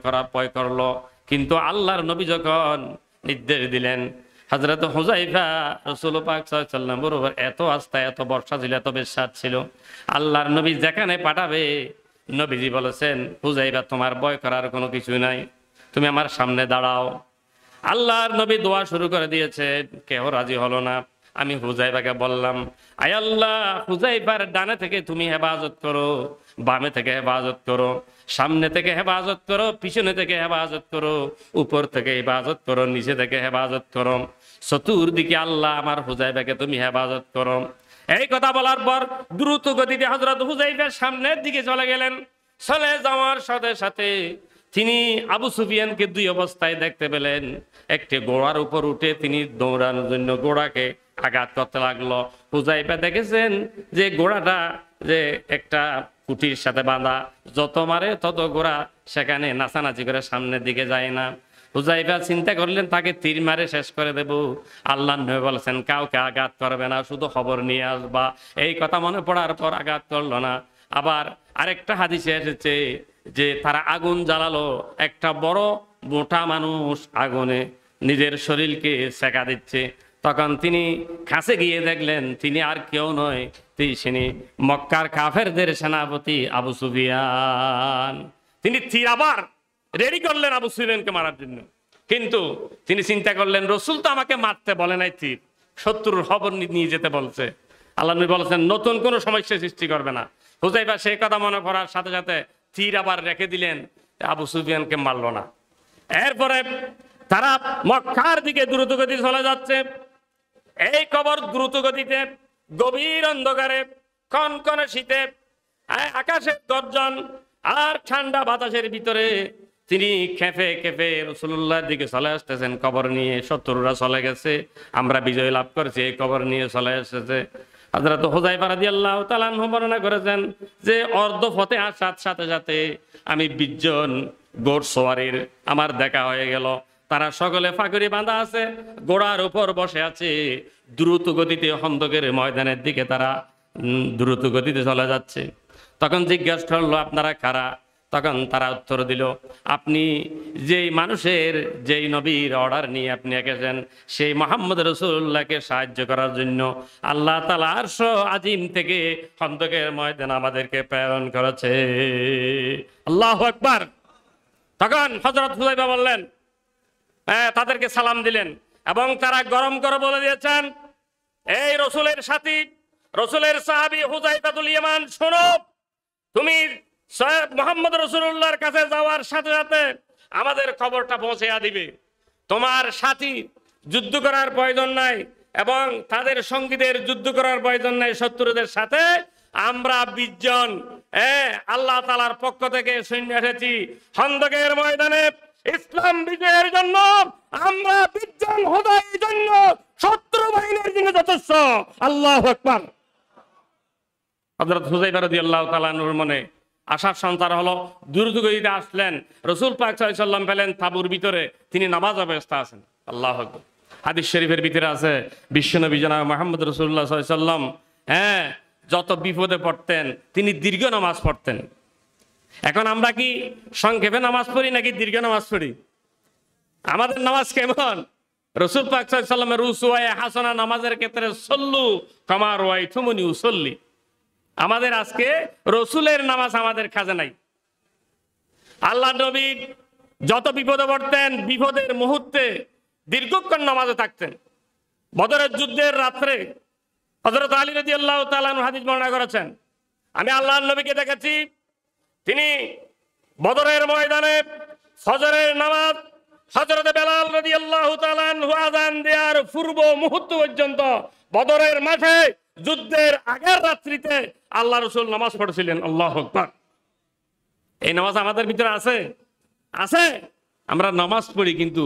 করলো, কিন্তু আল্লাহর নবী যখন নির্দেশ দিলেন, হযরত হুযায়ফা রাসূল পাক সাল্লাল্লাহু আলাইহি ওয়াসাল্লাম বরাবর এত আস্থা, এত ভরসা ছিল, এত বিশ্বাস ছিল, আল্লাহর নবী যেখানে পাঠাবে নবীজি বলেছেন, হুযায়ফা তোমার ভয় করার কোনো কিছু নাই, তুমি আমার সামনে দাঁড়াও। আল্লাহর নবী দোয়া শুরু করে দিয়েছেন, কেউ রাজি হলো না। আমি হুযায়ফাকে বললাম, আয় আল্লাহ, হুযায়ফার ডানে থেকে তুমি হেফাজত করো, বামে থেকে হেফাজত করো, সামনে থেকে হেফাজত করো, পিছনে থেকে হেফাজত করো, উপর থেকে হেফাজত করো, নিচে থেকে হেফাজত করো, চতুর্দিকে আল্লাহ আমার হুযায়ফাকে তুমি হেফাজত করো। এই কথা বলার পর দ্রুত গতিতে হযরত হুযায়ফা সামনের দিকে চলে গেলেন। চলে যাওয়ার সাথে সাথে তিনি আবু সুফিয়ানকে দুই অবস্থায় দেখতে পেলেন। একটি ঘোড়ার উপর উঠে তিনি দৌড়ানোর জন্য ঘোড়াকে আঘাত করতে লাগলো। হুযায়ফা দেখেছেন যে ঘোড়াটা যে একটা কুটির সাথে বাঁধা, যত মারে তত ঘোড়া সেখানে নাচানাচি করে সামনের দিকে যায় না। হুযায়ফা চিন্তা করলেন তাকে তীর মারে শেষ করে দেব। আল্লাহর নবী বলেছেন কাউকে আঘাত করবে না, শুধু খবর নিয়ে আসবা। এই কথা মনে পড়ার পর আঘাত করলো না। আবার আরেকটা হাদিসে এসেছে যে তারা আগুন জ্বালালো, একটা বড় মোটা মানুষ আগুনে নিজের শরীরকে সেকা দিচ্ছে। তখন তিনি কাছে গিয়ে দেখলেন তিনি আর কেউ নয়, তিনি মক্কার কাফেরদের সেনাপতি আবু সুফিয়ান। তিনি তীর আবার রেডি করলেন আবু সুফিয়ানকে মারার জন্য, কিন্তু তিনি চিন্তা করলেন রাসূল তো আমাকে মারতে বলে নাই, তীর শত্রুর খবর নিয়ে যেতে বলছে। আল্লাহ নবী বলেছেন নতুন কোনো সমস্যা সৃষ্টি করবে না। হুযায়ফা সেই কথা মনে করার সাথে সাথে তীর আবার রেখে দিলেন, আবু সুফিয়ানকে মারলো না। এরপরে তারা মক্কার দিকে দ্রুতগতি চলে যাচ্ছে। এই খবর দ্রুতগতিতে গভীর অন্ধকারে কনকনে শীতে আকাশের গর্জন আর ঠান্ডা বাতাসের ভিতরে তিনি খেপে খেপে রাসূলুল্লাহর দিকে চলে আসতেছেন খবর নিয়ে। শত্রুরা চলে গেছে, আমরা বিজয় লাভ করেছি, এই খবর নিয়ে চলে এসেছে। হযরত হুযায়ফা রাদিয়াল্লাহু তাআলা আনহু বর্ণনা করেছেন যে অর্ধ পথে আসার সাথে সাথে আমি 20 জন ঘোড়সওয়ারির আমার দেখা হয়ে গেল। তারা সকলে ফাঁকরি বাঁধা আছে, ঘোড়ার উপর বসে আছে, দ্রুত গতিতে খন্দকের ময়দানের দিকে তারা দ্রুত গতিতে চলে যাচ্ছে। তখন জিজ্ঞাসা করলো আপনারা কারা? তখন তারা উত্তর দিল, আপনি যেই মানুষের যেই নবীর অর্ডার নিয়ে আপনি এসেছেন সেই মুহাম্মদ রাসূলুল্লাহকে সাহায্য করার জন্য আল্লাহ তাআলা আরশ আজিম থেকে খন্দকের ময়দানে আমাদেরকে প্রেরণ করেছে। আল্লাহু আকবার। তখন হযরত হুযায়ফা বললেন, তাদেরকে সালাম দিলেন এবং তারা গরম করে বলে দিয়েছেন, এই রাসূলের সাথী, রাসূলের সাহাবী হুযায়ফাতুল ইয়ামান, শোনো, তুমি মুহাম্মদ রাসূলুল্লাহর কাছে যাওয়ার সাথে সাথে আমাদের খবরটা পৌঁছে দিবে। তোমার সাথী যুদ্ধ করার প্রয়োজন নাই এবং তাদের সঙ্গীদের যুদ্ধ করার প্রয়োজন নাই। শত্রুদের সাথে আমরা 20 জন আল্লাহ তাআলার পক্ষ থেকে সৈন্য এসেছি। খন্দকের ময়দানে ইসলাম বিজয়ের জন্য আমরা 20 জন হুদায়ির জন্য শত্রু বাহিনীর জন্য যথেষ্ট। আল্লাহু আকবার। হযরত হুযায়ফা রাদিয়াল্লাহু তাআলা আনহুর মনে আশার সঞ্চার হলো। দ্রুতগতিতে আসলেন, রাসূল পাক সাল্লাল্লাহু আলাইহি ওয়াসাল্লাম পেলেন তাঁবুর ভিতরে, তিনি নামাজ অবস্থা আছেন। আল্লাহু আকবার। হাদিস শরীফের ভিতরে আছে বিশ্বনবী জনাব মুহাম্মদ রাসূলুল্লাহ সাল্লাল্লাহু আলাইহি ওয়াসাল্লাম যত বিপদে পড়তেন তিনি দীর্ঘ নামাজ পড়তেন। এখন আমরা কি সংক্ষেপে নামাজ পড়ি নাকি দীর্ঘ নামাজ পড়ি? আমাদের নামাজ কেমন? রাসূল পাক সাল্লাল্লাহু আলাইহি ওয়াসাল্লামের উসওয়ায়ে হাসানা নামাজের ক্ষেত্রে সল্লু কামা রাআইতুমুনি উসাল্লি। আমাদের আজকে রসুলের নামাজ আমাদের কাজে নাই। আল্লাহ নবী যত বিপদে পড়তেন বিপদের মুহূর্তে দীর্ঘক্ষণ নামাজে থাকতেন। বদরের যুদ্ধের রাত্রে হযরত আলী রাদিয়াল্লাহু তাআলা আনহু হাদিস বর্ণনা করেছেন, আমি আল্লাহর নবীকে দেখেছি তিনি বদরের ময়দানে ফজরের নামাজ হযরত বেলাল রাদিয়াল্লাহু তাআলা আনহু আযান দেওয়ার পূর্ব মুহূর্ত পর্যন্ত বদরের মাঠে যুদ্ধের আগের রাত্রিতে আল্লাহ রাসূল নামাজ পড়ছিলেন। আল্লাহু আকবার। এই নামাজ আমাদের ভিতরে আছে আছে আমরা নামাজ পড়ি, কিন্তু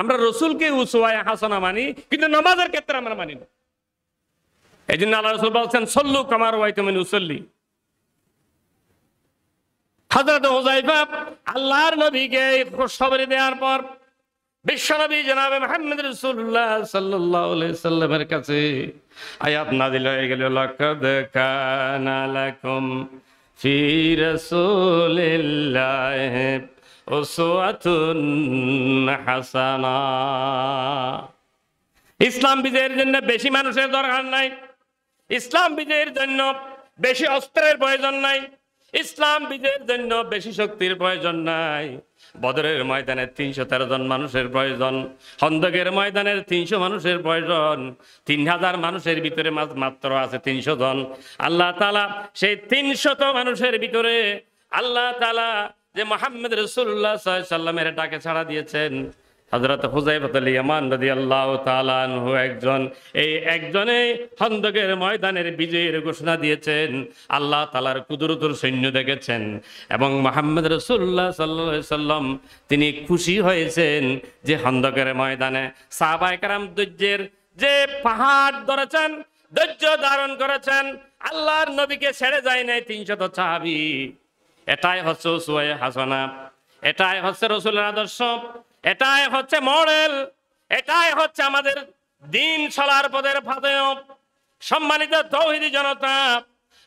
আমরা রসুলকে উসওয়ায়ে হাসানা মানি, কিন্তু নামাজের ক্ষেত্রে আমরা মানি না। এই জন্য আল্লাহ রাসূল বলছেন সল্লু কামা রাআইতুমুনি উসাল্লি। হযরত হুযায়ফা আল্লাহর নবীকে খুশখবরি দেওয়ার পর বিশ্বনবী জনাবে মুহাম্মদ রাসূলুল্লাহ সাল্লাল্লাহু আলাইহি সাল্লামের কাছে আয়াত নাযিল হয়ে গেল, লাকাদ কানা লাকুম ফি রাসূলিল্লাহি উসওয়াতুন হাসানা। ইসলাম বিজয়ের জন্য বেশি মানুষের দরকার নাই, ইসলাম বিজয়ের জন্য বেশি অস্ত্রের প্রয়োজন নাই, ইসলাম বিজয়ের জন্য বেশি শক্তির প্রয়োজন নাই। বদরের ময়দানে ৩১৩ জন মানুষের প্রয়োজন, খন্দকের ময়দানের ৩০০ মানুষের প্রয়োজন, ৩০০০ মানুষের ভিতরে মাত্র আছে ৩০০ জন। আল্লাহ তাআলা সেই ৩০০ মানুষের ভিতরে আল্লাহ তাআলা যে মুহাম্মদ রাসূলুল্লাহ সাল্লাল্লাহু আলাইহি সাল্লামের ডাকে ছাড়া দিয়েছেন, হযরত হুযায়ফাতুল ইয়ামান রাদিয়াল্লাহু তাআলা আনহু একজন, এই একজনে খন্দকের ময়দানের বিজয়ের ঘোষণা দিয়েছেন। আল্লাহ তাআলার কুদরতুল সৈন্য দেখেছেন এবং মুহাম্মদ রাসূলুল্লাহ সাল্লাল্লাহু আলাইহি সাল্লাম তিনি খুশি হয়েছেন যে খন্দকের ময়দানে সাহাবায়ে কেরাম ধৈর্যের যে পাহাড় ধরেছেন, ধৈর্য ধারণ করেছেন, আল্লাহর নবীকে ছেড়ে যায় নাই ৩০০ সাহাবী। এটাই হচ্ছে উসওয়ায়ে হাসানা, এটাই হচ্ছে রাসূলের আদর্শ, এটাই হচ্ছে মডেল, এটাই হচ্ছে আমাদের দিন চলার পথের ফাতেহ। সম্মানিত তাওহীদি জনতা,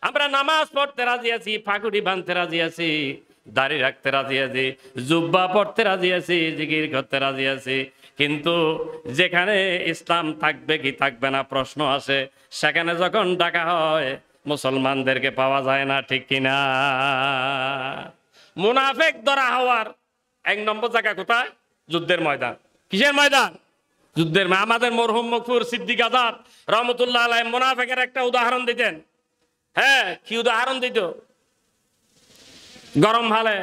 আমরা নামাজ পড়তে রাজি আছি, পাগুড়ি বাঁধতে রাজি আছি, দাড়ি রাখতে রাজি আছি, জুব্বা পড়তে রাজি আছি, জিকির করতে রাজি আছি, কিন্তু যেখানে ইসলাম থাকবে কি থাকবে না প্রশ্ন আসে, সেখানে যখন ডাকা হয় মুসলমানদেরকে পাওয়া যায় না, ঠিক কিনা? মুনাফিক ধরা হওয়ার ১ নম্বর জায়গা কোথায়? যুদ্ধের ময়দান। কিসের ময়দান? যুদ্ধের। আমাদের মরহুম মকফুর সিদ্দিক আজাদ রহমতুল্লাহ আলাইহি মুনাফিকের একটা উদাহরণ দিতেন। হ্যাঁ, কি উদাহরণ দিত? গরম হালে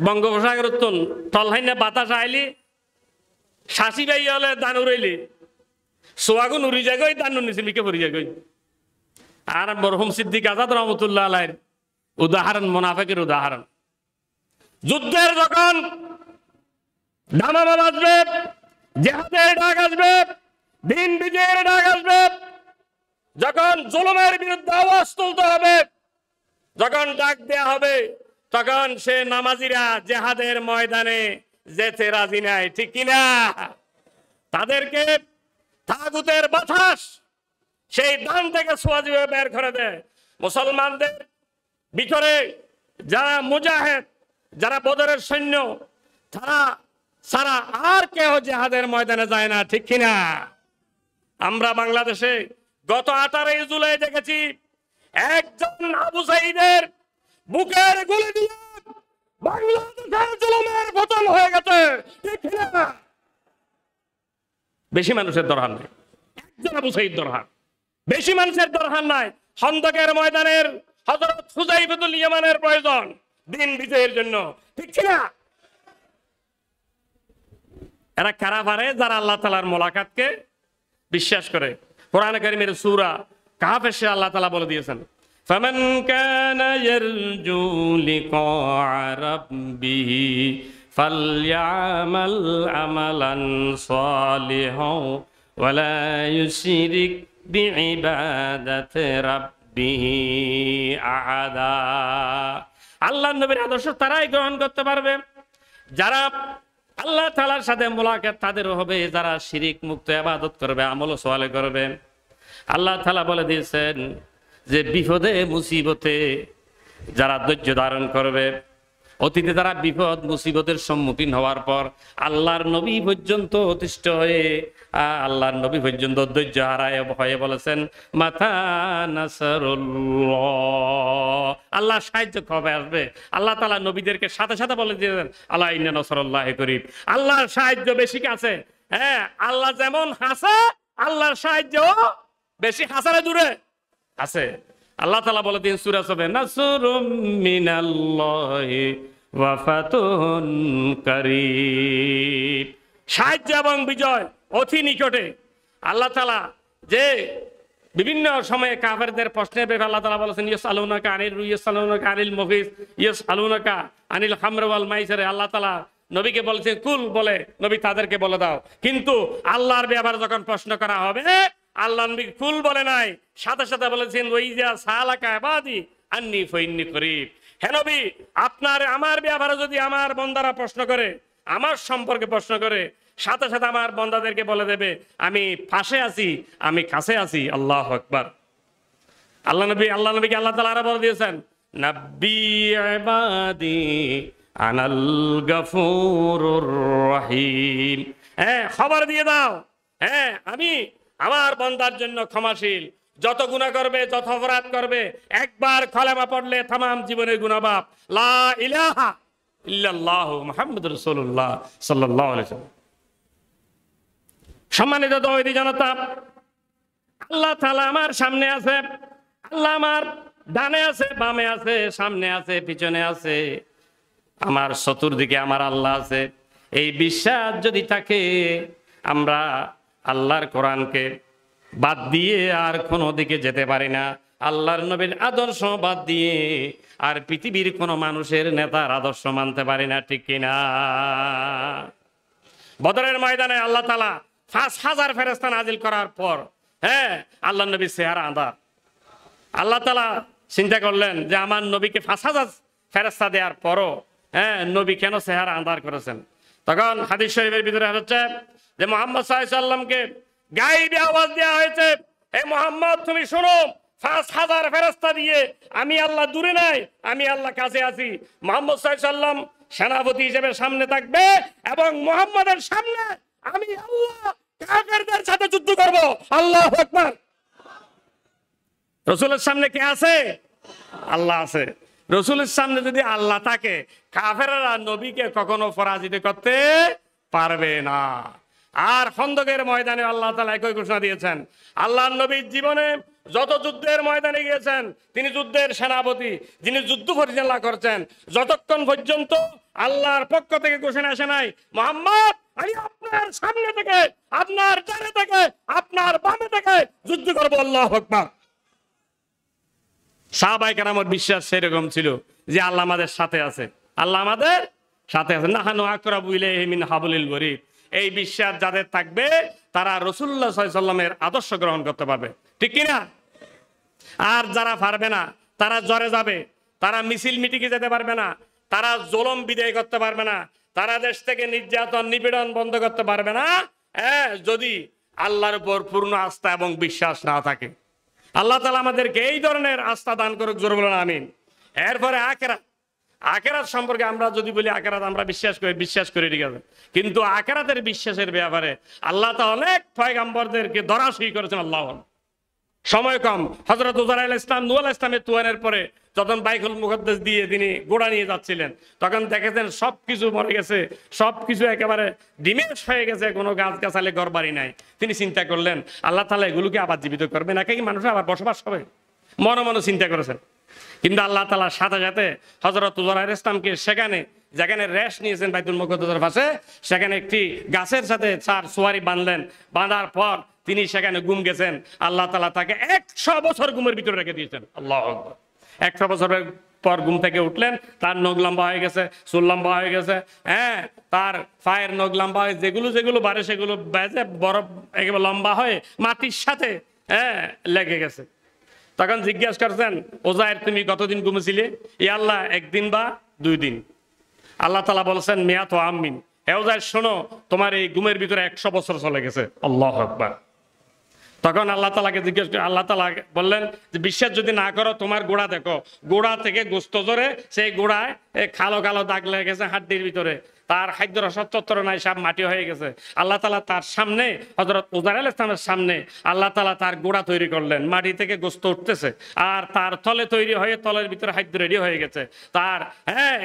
বঙ্গোপসাগর উত্তন টলহাইনে বাতাস আইলি, শাসি বাই হলে দান উড়াইলি, সোয়াগুন উড়ি যাগই, দান নিচে মিকে পড়ি যাগই। আর মরহুম সিদ্দিক আজাদ রহমতুল্লাহ আলাইহির উদাহরণ মুনাফিকের উদাহরণ। যুদ্ধের যখন দামামা বাজবে, জিহাদের ডাক আসবে, দিন বিজয়ের ডাক আসবে, যখন জুলুমের বিরুদ্ধে আওয়াজ তুলতে হবে, যখন ডাক দেয়া হবে, তখন সে নামাজিরা জিহাদের ময়দানে যেতে রাজি নাই, ঠিক কিনা? তাদেরকে তাগুতের বাতাস সেই দান থেকে সোয়াজিবে বের করে দেয়। মুসলমানদের ভিতরে যারা মুজাহিদ, যারা বদরের সৈন্য, তারা সারা আর কেউ জিহাদের ময়দানে যায় না, ঠিক কিনা? আমরা বাংলাদেশে গত 18 জুলাই দেখেছি একজন আবু সাঈদের বুকের গুলি দিয়ে বাংলাদেশের জুলুমের পতন হয়ে গেছে, ঠিক কিনা? বেশি মানুষের দরকার নাই, একজন আবু সাঈদ দরকার, বেশি মানুষের দরকার নাই। খন্দকের ময়দানের হযরত হুযায়ফাতুল ইয়ামানের প্রয়োজন দিন বিজয়ের জন্য, ঠিক কিনা? এরা কারা পারে? যারা আল্লাহ তাআলার মোলাকাতকে বিশ্বাস করে। কোরআনে কারীমের সূরা কাহফে সে আল্লাহ তাআলা বলে দিয়েছেন, ফামান কানা ইয়ারজু লিকা রাব্বিহি ফালইআমাল আমালান সালিহান ওয়ালা ইউশরিক বিইবাদাতি রাব্বিহি আহাদা। আল্লাহর নবীর আদর্শ তারাই গ্রহণ করতে পারবে যারা আল্লাহ তাআলার সাথে মোলাকাত তাদেরও হবে, যারা শিরিক মুক্ত ইবাদত করবে, আমল ও সালেহ করবে। আল্লাহ তাআলা বলে দিয়েছেন যে বিপদে মুসিবতে যারা ধৈর্য ধারণ করবে, অতীতে যারা বিপদ মুসিবতের সম্মুখীন হওয়ার পর আল্লাহর নবী পর্যন্ত অতিষ্ঠ হয়ে আল্লাহর নবী পর্যন্ত ধৈর্য হারায় হয়ে বলেছেন মাতা নাসরুল্লাহ, আল্লাহ সাহায্য কবে আসবে? আল্লাহ তাআলা নবীদেরকে সাথে সাথে বলে দিয়েছেন আল্লাহ ইন্না নাসরুল্লাহি করিব, আল্লাহর সাহায্য বেশি কাছে। হ্যাঁ, আল্লাহ যেমন হাসে আল্লাহর সাহায্য বেশি হাসারে দূরে আছে। আল্লাহ তাআলা বলে দিন সূরা সাবে, নাসরুম মিনাল্লাহি ওয়া ফাতুন কারীব, সাহায্য এবং বিজয় অতি নিকটে। আল্লাহ তাআলা যে বিভিন্ন সময়ে কাফেরদের প্রশ্নের ব্যাপারে আল্লাহ তাআলা বলেছেন, ইয়াসআলুনাকা আনিল রুহ, ইয়াসআলুনাকা আনিল মুগীস, ইয়াসআলুনাকা আনিল খামর ওয়াল মাইসির। আল্লাহ তাআলা নবীকে বলছেন কুল, বলে নবী তাদেরকে বলে দাও। কিন্তু আল্লাহর ব্যাপারে যখন প্রশ্ন করা হবে, আল্লাহ নবী কুল বলে নাই, সাথে সাথে বলেছেন ওয়াইজা সালাকা ইবাদি আন্নী ফাইন্নী করিব। হে নবী, আপনার আমার ব্যাপারে যদি আমার বান্দারা প্রশ্ন করে, আমার সম্পর্কে প্রশ্ন করে, সাথে সাথে আমার বান্দাদেরকে বলে দেবে আমি পাশে আছি, আমি কাছে আছি। আল্লাহু আকবার। আল্লাহ নবীকে আল্লাহ তাআলা আরো বলে দিয়েছেন, নাব্বি ইবাদি আনাল গফুরুর রহিম। হ্যাঁ, খবর দিয়ে দাও, হ্যাঁ আমি আমার বান্দার জন্য ক্ষমাশীল। যত গুনাহ করবে, যত অপরাধ করবে, একবার কলেমা পড়লে तमाम জীবনের গুনাহ মাফ। লা ইলাহা ইল্লাল্লাহু মুহাম্মাদুর রাসূলুল্লাহ সাল্লাল্লাহু আলাইহি ওয়াসাল্লাম। সম্মানিত দওয়াতি জনতা, আল্লাহ তাআলা আমার সামনে আছে, আল্লাহ আমার ডানে আছে, বামে আছে, সামনে আছে, পিছনে আছে, আমার চতুর্দিকে আমার আল্লাহ আছে। এই বিশ্বাস যদি থাকে, আমরা আল্লাহর কোরআনকে বাদ দিয়ে আর কোনো দিকে যেতে পারি না। আল্লাহর নবীর আদর্শ বাদ দিয়ে আর পৃথিবীর কোনো মানুষের নেতার আদর্শ মানতে পারি না, ঠিক কিনা? বদরের ময়দানে আল্লাহ তাআলা ৫,০০০ ফেরেশতা নাজিল করার পর, হ্যাঁ, আল্লাহ নবীর চেহারা আঁধার। আল্লাহ তাআলা চিন্তা করলেন যে আমার নবীকে ৫,০০০ ফেরেশতা দেওয়ার পরও, হ্যাঁ, নবী কেন চেহারা আঁধার করেছেন? তখন হাদিস শরীফের ভিতরে হচ্ছে যে মুহাম্মদ সাল্লাল্লাহু আলাইহি ওয়াসাল্লামকে গায়েবী আওয়াজ দেওয়া হয়েছে, হে মুহাম্মদ তুমি শোনো, ৫,০০০ ফেরেশতা দিয়ে আমি আল্লাহ দূরে নাই, আমি আল্লাহ কাছে আছি। মুহাম্মদ সাল্লাল্লাহু আলাইহি ওয়াসাল্লাম সেনাপতি হিসেবে সামনে থাকবে এবং মুহাম্মদের সামনে আমি আল্লাহ কাফেরদের সাথে যুদ্ধ করব। আল্লাহু আকবার। রাসূলের সামনে কে আছে? আল্লাহ আছে। রাসূলের সামনে যদি আল্লাহ থাকে, কাফেররা নবীকে কখনো পরাজিত করতে পারবে না। আর খন্দকের ময়দানে আল্লাহ তাআলা একই ঘোষণা দিয়েছেন, আল্লাহর নবীর জীবনে যত যুদ্ধের ময়দানে গিয়েছেন, তিনি যুদ্ধের সেনাপতি, যিনি যুদ্ধ পরিচালনা করছেন, যতক্ষণ পর্যন্ত আল্লাহর পক্ষ থেকে ঘোষণা আসে নাই মুহাম্মদ আমি আপনার সামনে থেকে, আপনার ডানে থেকে, আপনার বামে থেকে যুদ্ধ করব। আল্লাহু আকবার। সাহাবায়ে কেরামের বিশ্বাস সেরকম ছিল যে আল্লাহ আমাদের সাথে আছে, আল্লাহ আমাদের সাথে আছে। নাহানু আকরাবু ইলাইহি মিন হাবলিল ওয়ারিদ। এই বিশ্বাস যাদের থাকবে, তারা রাসূলুল্লাহ সাল্লাল্লাহু আলাইহি ওয়াসাল্লামের আদর্শ গ্রহণ করতে পারবে, ঠিক কিনা? আর যারা পারবে না, তারা জ্বরে যাবে, তারা মিছিল মিটিংয়ে যেতে পারবে না, তারা জুলুম বিদায় করতে পারবে না, তারা দেশ থেকে নির্যাতন নিপীড়ন বন্ধ করতে পারবে না, যদি আল্লাহর উপর পূর্ণ আস্থা এবং বিশ্বাস না থাকে। আল্লাহ তাআলা আমাদেরকে এই ধরনের আস্থা দান করুক, জোরে বলুন আমিন। এরপরে আখিরাত। আখিরাত সম্পর্কে আমরা যদি বলি আখিরাত আমরা বিশ্বাস করি, ঠিক আছে, কিন্তু আখিরাতের বিশ্বাসের ব্যাপারে আল্লাহ তাআলা অনেক পয়গম্বরদেরকে ধরাশায়ী করেছেন। আল্লাহ, সময় কম। হযরত উযার আলাইহিস সালাম নূহ আলাইহিস সালামের তুয়ানের পরে যখন বাইতুল মুকদ্দাস দিয়ে তিনি গোড়া নিয়ে যাচ্ছিলেন, তখন দেখেছেন সবকিছু মরে গেছে, সবকিছু একেবারে ডিমেশ হয়ে গেছে, কোনো গাছ গাছালে ঘর বাড়ি নাই। তিনি চিন্তা করলেন আল্লাহ তাআলা এগুলোকে আবার জীবিত করবে, নাকি মানুষ আবার বসবাস হবে? মনে মনে চিন্তা করেছেন। কিন্তু আল্লাহ তাআলা সাথে সাথে হযরত উযার আলাইহিস সালামকে যেখানে রেস্ট নিয়েছেন বাইতুল মুকদ্দাসের পাশে, সেখানে একটি গাছের সাথে 4 সোয়ারি বাঁধলেন। বাঁধার পর তিনি সেখানে ঘুম গেছেন। আল্লাহ তাআলা তাকে 100 বছর ঘুমের ভিতরে রেখে দিয়েছেন। আল্লাহু আকবার। 100 বছরের পর ঘুম থেকে উঠলেন, তার নখ লম্বা হয়ে গেছে, চুল লম্বা হয়ে গেছে, হ্যাঁ, তার পায়ের নখ লম্বা হয়ে যেগুলো বাড়ে সেগুলো বেজে বরফ একেবারে লম্বা হয়ে মাটির সাথে লেগে গেছে। তখন জিজ্ঞাসা করছেন, ওজায়ের তুমি কতদিন ঘুমেছিলে? ই আল্লাহ 1 দিন বা 2 দিন। আল্লাহ তাআলা বলছেন মিয়াত ওয়া আমিন, হে ওজায়ের শোনো, তোমার এই ঘুমের ভিতরে 100 বছর চলে গেছে। আল্লাহু আকবার। তখন আল্লাহ তাআলাকে জিজ্ঞেস করে, আল্লাহ তাআলা বললেন যে বিশ্বাস যদি না করো, তোমার গোড়া দেখো, গোড়া থেকে গোস্ত ধরে সেই গোড়ায় কালো কালো দাগ লেগে গেছে হাড্ডির ভিতরে, তার খাদ্য রসচ্চত্র নাই, সব মাটি হয়ে গেছে। আল্লাহ তাআলা তার সামনে, হযরত উযার আলাইহিস সালামের সামনে আল্লাহ তাআলা তার গোড়া তৈরি করলেন, মাটি থেকে গোস্ত উঠতেছে, আর তার তলে তৈরি হয়ে তলের ভিতরে খাদ্য রেডি হয়ে গেছে তার।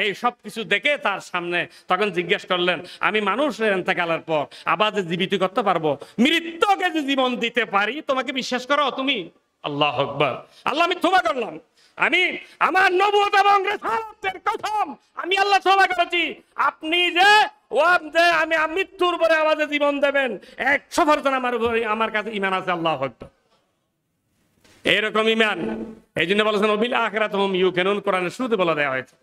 এই সব কিছু দেখে তার সামনে তখন জিজ্ঞেস করলেন, আমি মানুষের ইন্তেকালের পর আবার যে জীবিত করতে পারবো, মৃত্যুকে যে জীবন দিতে পারি, তোমাকে বিশ্বাস করো তুমি? আল্লাহু আকবার। আল্লাহ আমি তওবা করলাম, আমি আমার নবুয়ত এবং রিসালাতের কসম আমি আল্লাহ তওবা করেছি, আপনি যে আমি মৃত্যুর পরে আমাদের জীবন দেবেন 100% আমার উপরে, আমার কাছে ঈমান আছে। আল্লাহু আকবার। এরকম ঈমান, এই জন্য বলেছেন ওয়াবিল আখিরাতুহুম ইউকিনুন, কোরআনের শুরুতে বলে দেওয়া হয়েছে।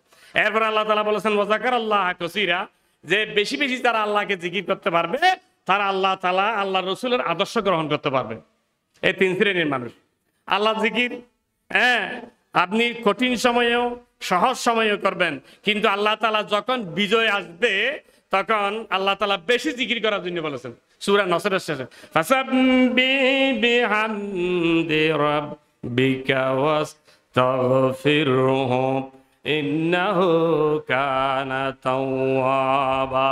এরপর আল্লাহ তাআলা বলেছেন ওয়া যাকারাল্লাহ কাসীরা, যে বেশি বেশি যারা আল্লাহকে জিকির করতে পারবে তারা আল্লাহ তাআলা আল্লাহ রাসূলের আদর্শ গ্রহণ করতে পারবে। এই তিন শ্রেণীর মানুষ। আল্লাহ জিকির, হ্যাঁ, আপনি কঠিন সময়েও সহজ সময়েও করবেন, কিন্তু আল্লাহ তাআলা যখন বিজয় আসবে তখন আল্লাহ তাআলা বেশি জিকির করার জন্য বলেছেন সূরা নসরের শেষে, ফাসাব্বিহ বিহামদি রাব্বিকা ওয়াস্তাগফিরহু ইন্নাহু কানা তাওয়াবা।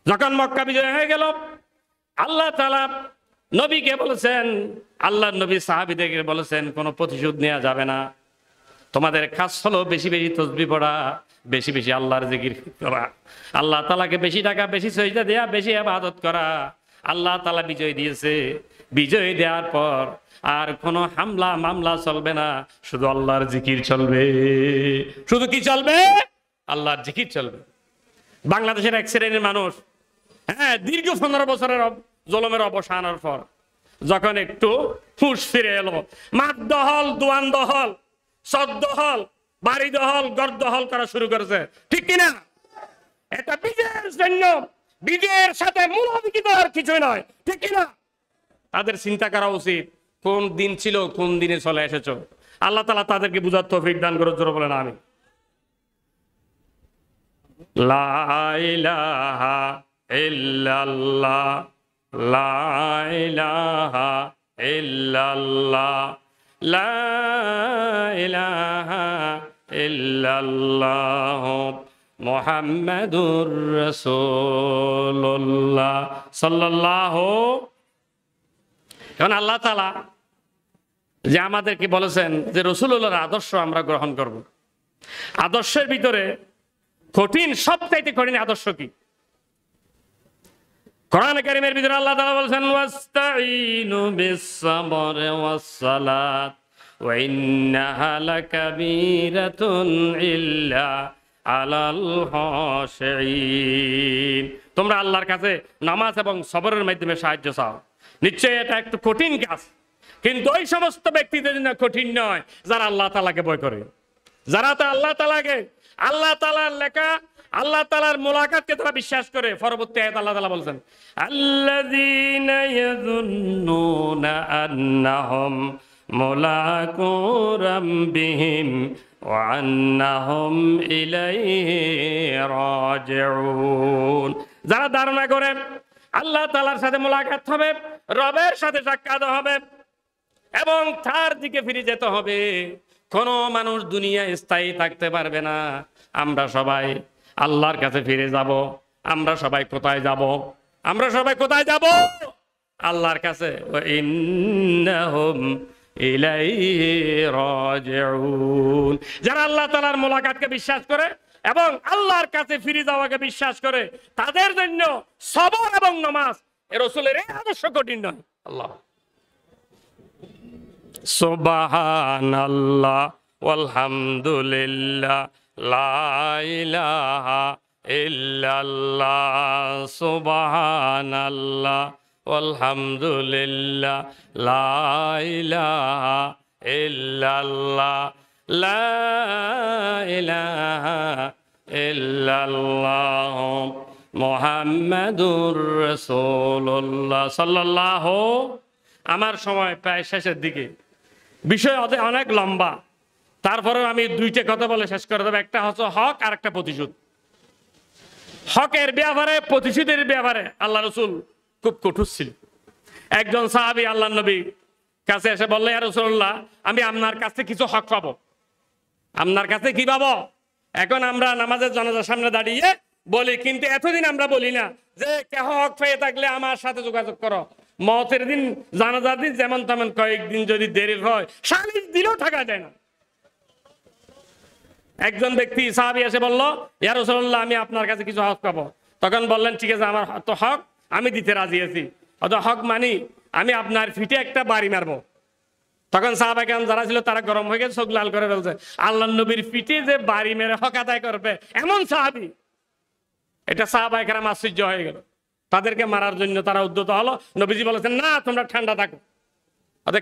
যখন মক্কা বিজয় হয়ে গেল, আল্লাহ তাআলা নবীকে বলেছেন, আল্লাহর নবী সাহাবীদেরকে বলেছেন কোনো প্রতিশোধ নেওয়া যাবে না, তোমাদের কাজ হলো বেশি বেশি তাসবিহ পড়া, বেশি বেশি আল্লাহর জিকির করা, আল্লাহ তাআলাকে বেশি টাকা বেশি সজদা দেয়া, বেশি ইবাদত করা। আল্লাহ তাআলা বিজয় দিয়েছে, বিজয় দেওয়ার পর আর কোনো হামলা মামলা চলবে না, শুধু আল্লাহর জিকির চলবে। শুধু কি চলবে? আল্লাহর জিকির চলবে। বাংলাদেশের এক শ্রেণীর মানুষ, হ্যাঁ, দীর্ঘ 15 বছরের জুলুমের অবসানের পর যখন একটু হুঁশ ফিরে এলো, মাঠ দহল, দোয়ান দহল, সদ দহল, বাড়ি দহল, ঘর দহল করা শুরু করেছে, ঠিক কিনা? এটা বিজয়ের জন্য, বিজয়ের সাথে মুনাফিকি আর কিছুই নয়, ঠিক কিনা? তাদের চিন্তা করা উচিত কোন দিন ছিল, কোন দিনে চলে এসেছো। আল্লাহ তাআলা তাদেরকে বুঝার তৌফিক দান করে, জোরে বলেন আমিন। লা ইলাহা ইল্লাল্লাহ, লা ইলাহা ইল্লাল্লাহ, লা ইলাহা ইল্লাল্লাহ মুহাম্মাদুর রাসূলুল্লাহ সাল্লাল্লাহু। এখন আল্লাহ তাআলা যে আমাদেরকে বলেছেন যে রাসূলুল্লাহর আদর্শ আমরা গ্রহণ করব, আদর্শের ভিতরে কঠিন, সবচাইতে কঠিন আদর্শ কি? কোরআন কারীমের ভিতরে আল্লাহ তাআলা বলেছেন ওয়াস্তাঈনু বিস-সাবরি ওয়াস-সালাত ওয়া ইন্নাহা লাকাবীরাতুন ইল্লা আলাল খাশিঈন। তোমরা আল্লাহর কাছে নামাজ এবং সবরের মাধ্যমে সাহায্য চাও, নিশ্চয়ই এটা একটু কঠিন কাজ, কিন্তু ওই সমস্ত ব্যক্তিদের জন্য কঠিন নয় যারা আল্লাহ তাআলাকে ভয় করে, যারা তো আল্লাহ তাআলাকে, আল্লাহ তাআলার লেখা, আল্লাহ তাআলার মুলাকাতকে তারা বিশ্বাস করে। পরবর্তী আয়াত আল্লাহ তাআলা বলেন আল্লাযীনা ইয়াযুন্নুনা আন্নাহুম মুলাকু রাব্বিহিম ওয়া আন্নাহুম ইলাইহি রাজিউন। যারা ধারণা করে আল্লাহ তাআলার সাথে মুলাকাত হবে, রবের সাথে সাক্ষাৎ হবে এবং তার দিকে ফিরে যেতে হবে। কোন মানুষ দুনিয়ায় স্থায়ী থাকতে পারবে না। আমরা সবাই আল্লাহর কাছে ফিরে যাব। আমরা সবাই কোথায় যাব? আমরা সবাই কোথায় যাব? আল্লাহর কাছে। ইন্নাহুম ইলাইহি রাজিউন। যারা আল্লাহ তাআলার মুলাকাতকে বিশ্বাস করে এবং আল্লাহর কাছে ফিরে যাওয়াকে বিশ্বাস করে, তাদের জন্য সবর এবং নামাজ এ রাসূলের এই আদর্শ কঠিন নয়। আল্লাহ সুবহানাল্লাহ ওয়ালহামদুলিল্লাহ লা ইলাহা ইল্লাল্লাহ সুবহানাল্লাহ ওয়ালহামদুলিল্লাহ লা ইলাহা ইল্লাল্লাহ লা ইলাহা ইল্লাল্লাহ মুহাম্মাদুর রাসূলুল্লাহ সাল্লাল্লাহু। আমার সময় প্রায় শেষের দিকে, বিষয় অনেক লম্বা, তারপরেও আমি দুইটা কথা বলে শেষ করে দেবো। একটা হচ্ছে হক আর একটা প্রতিশোধ। হকের ব্যাপারে, প্রতিশোধের ব্যাপারে আল্লাহ রাসূল খুব কঠোর ছিল। একজন সাহাবী আল্লাহ নবী কাছে এসে বলল, ইয়া রাসূলুল্লাহ, আমি আপনার কাছে কিছু হক পাবো। আপনার কাছে কি পাবো? এখন আমরা নামাজের জানাজার সামনে দাঁড়িয়ে বলি, কিন্তু এতদিন আমরা বলি না যে কেহ হক পেয়ে থাকলে আমার সাথে যোগাযোগ করো। মওতের দিন, জানাজার দিন যেমন তেমন কয়েকদিন যদি দেরি হয়, 40 দিনও থাকা যায় না। একজন ব্যক্তি সাহাবী এসে বলল, ইয়া রাসূলুল্লাহ, আমি আপনার কাছে কিছু হক পাবো। তখন বললেন, ঠিক আছে, আমার তো হক, আমি দিতে রাজি আছি। অত হক মানি আমি আপনার ফিটে একটা বাড়ি মারবো। তখন সাহাবা কেরাম যারা ছিল তারা গরম হয়ে গেছে, চোখ লাল করে ফেলছে। আল্লাহর নবীর ফিটে যে বাড়ি মেরে হক আদায় করবে এমন সাহাবী, এটা সাহাবায়ে কেরাম আশ্চর্য হয়ে গেল, তাদেরকে মারার জন্য তারা উদ্যত হলো। নবীজি বলেছেন, না তোমরা ঠান্ডা থাকো।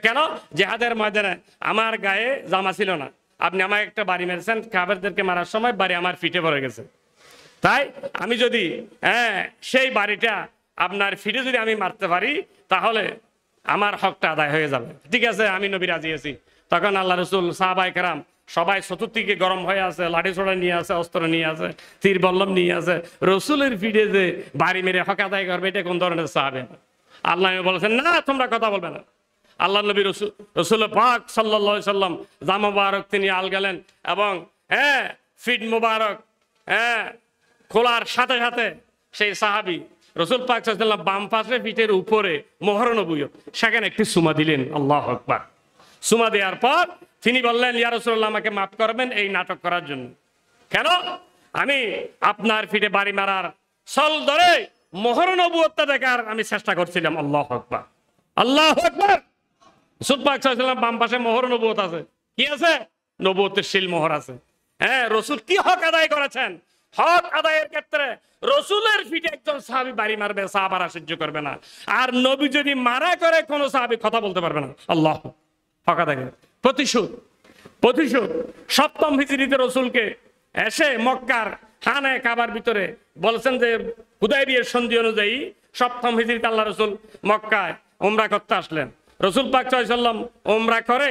কেন? জেহাদের ময়দানে আমার গায়ে জামা ছিল না, আপনি আমাকে একটা বাড়ি মেরেছেন, কাফেরদেরকে মারার সময় বাড়ি আমার ফিটে পড়ে গেছে, তাই আমি যদি সেই বাড়িটা আপনার ফিটে যদি আমি মারতে পারি তাহলে আমার হকটা আদায় হয়ে যাবে। ঠিক আছে, আমি নবী রাজি আছি। তখন আল্লাহ রসুল, সাহাবায়ে কেরাম সবাই চতুর্দিকে গরম হয়ে আছে, লাঠি ছোড়া নিয়ে আছে, অস্ত্র নিয়ে আছে, তীর বল্লম নিয়ে আছে। রসুলের ফিটে যে বাড়ি মেরে হক আদায় করবে, এটা কোন ধরনের সাহাবে? আল্লাহ বলেছেন, না তোমরা কথা বলবে না। আল্লাহ নবী রসুল পাক সাল্লাল্লাহু আলাইহি সাল্লাম জামা মুবারক তিনি আল গেলেন এবং ফিট মুবারক খোলার সাথে সাথে সেই সাহাবী রসুল পাক সাল্লাল্লাহু আলাইহি সাল্লাম বাম পাশে পিঠের উপরে মোহর নবুয়ত, সেখানে একটি সুমা দিলেন। আল্লাহু আকবার। সুমা দেওয়ার পর তিনি বললেন, ইয়া রাসূলুল্লাহ, আমাকে মাফ করবেন এই নাটক করার জন্য। কেন? আমি আপনার পিঠে বাড়ি মারার ছল ধরে মোহর নবুয়তটা দেখার আমি চেষ্টা করছিলাম। আল্লাহু আকবার, আল্লাহু আকবার। রাসূল পাক সাল্লাল্লাহু আলাইহি ওয়াসাল্লাম বাম পাশে মোহর নবুয়ত আছে। কি আছে? নবুয়তের শিল মোহর আছে। রসুল কি হক আদায় করেছেন? হক আদায়ের ক্ষেত্রে রসুলের পিঠে একজন সাহাবী বাড়ি মারবে, সাহাবারা সহ্য করবে না। আর নবী যদি মারা করে, কোন সাহাবী কথা বলতে পারবে না। আল্লাহ হক আদায়। প্রতিশোধ, প্রতিশোধ। 7ম হিজরিতে রসুলকে এসে মক্কার খানায়ে কাবার ভিতরে বলছেন যে হুদায়বিয়ার সন্ধি অনুযায়ী 7ম হিজরিতে আল্লাহ রসুল মক্কায় উমরা করতে আসলেন। রসুল পাক সাল্লাল্লাহু আলাইহি ওয়াসাল্লাম উমরা করে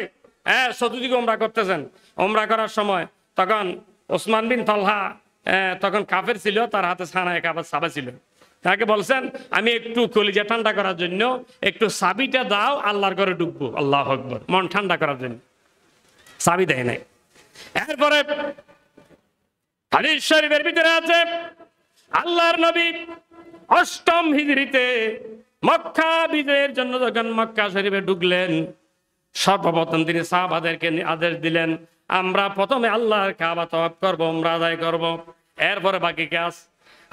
চতুর্দিকে উমরা করতেছেন। উমরা করার সময় তখন ওসমান বিন তালহা তখন কাফের ছিল, তার হাতে খানায়ে কাবার চাবি ছিল। তাকে বলছেন, আমি একটু কলিজা ঠান্ডা করার জন্য একটু চাবিটা দাও, আল্লাহর ঘরে ঢুকবো। আল্লাহু আকবার। মন ঠান্ডা করার জন্য চাবি দেয় নাই। এরপরে হাদিস শরীফের ভিতরে আছে, আল্লাহর নবী 8ম হিজরিতে মক্কা বিজয়ের জন্য যখন মক্কা শরীফে ঢুকলেন, সর্বপ্রথম তিনি সাহাবাদেরকে আদেশ দিলেন, আমরা প্রথমে আল্লাহর কাবা তওয়াফ করব, উমরা আদায় করব, এরপরে বাকি কাজ।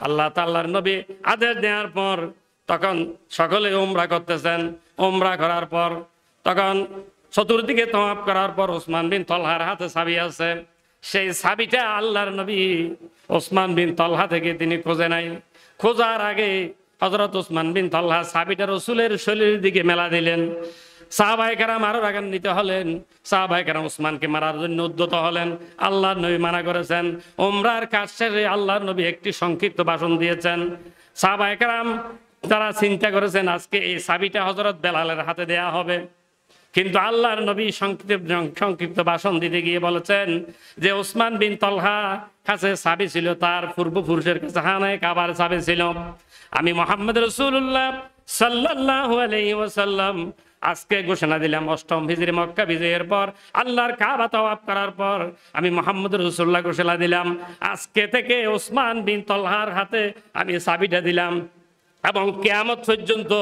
আল্লাহ তাআলার নবী আদেশ দেওয়ার পর তখন সকলে উমরা করতেছেন। উমরা করার পর তখন চতুর্দিকে তওয়াফ করার পর ওসমান বিন তালহার হাতে চাবি আছে। সেই চাবিটা আল্লাহর নবী ওসমান বিন তালহা থেকে তিনি খোঁজে নাই। খোঁজার আগে হযরত ওসমান বিন তালহা চাবিটা রসুলের শরীরের দিকে মেলা দিলেন। সাহাবায়ে কেরাম আরো রাগান্বিত হলেন। সাহাবায়ে কেরাম ওসমানকে মারার জন্য উদ্যত হলেন। আল্লাহর নবী মানা করেছেন। উমরার কাজ শেষে আল্লাহর নবী একটি সংক্ষিপ্ত ভাষণ দিয়েছেন। সাহাবায়ে কেরাম তারা চিন্তা করেছেন আজকে এই চাবিটা হযরত বেলালের হাতে দেয়া হবে, কিন্তু আল্লাহর নবী সংক্ষিপ্ত ভাষণ দিতে গিয়ে বলেছেন যে ওসমান বিন তালহা কাছে চাবি ছিল, তার পূর্বপুরুষের কাছে খানায়ে কাবার চাবি ছিল। আমি মুহাম্মদ রাসূলুল্লাহ সাল্লাল্লাহু আলাইহি ওয়াসাল্লাম আজকে ঘোষণা দিলাম 8ম হিজরি মক্কা বিজয়ের পর আল্লাহর কাবা তওয়াফ করার পর আমি মুহাম্মদ রাসূলুল্লাহ ঘোষণা দিলাম, আজকে থেকে ওসমান বিন তালহার হাতে আমি চাবিটা দিলাম এবং কিয়ামত পর্যন্ত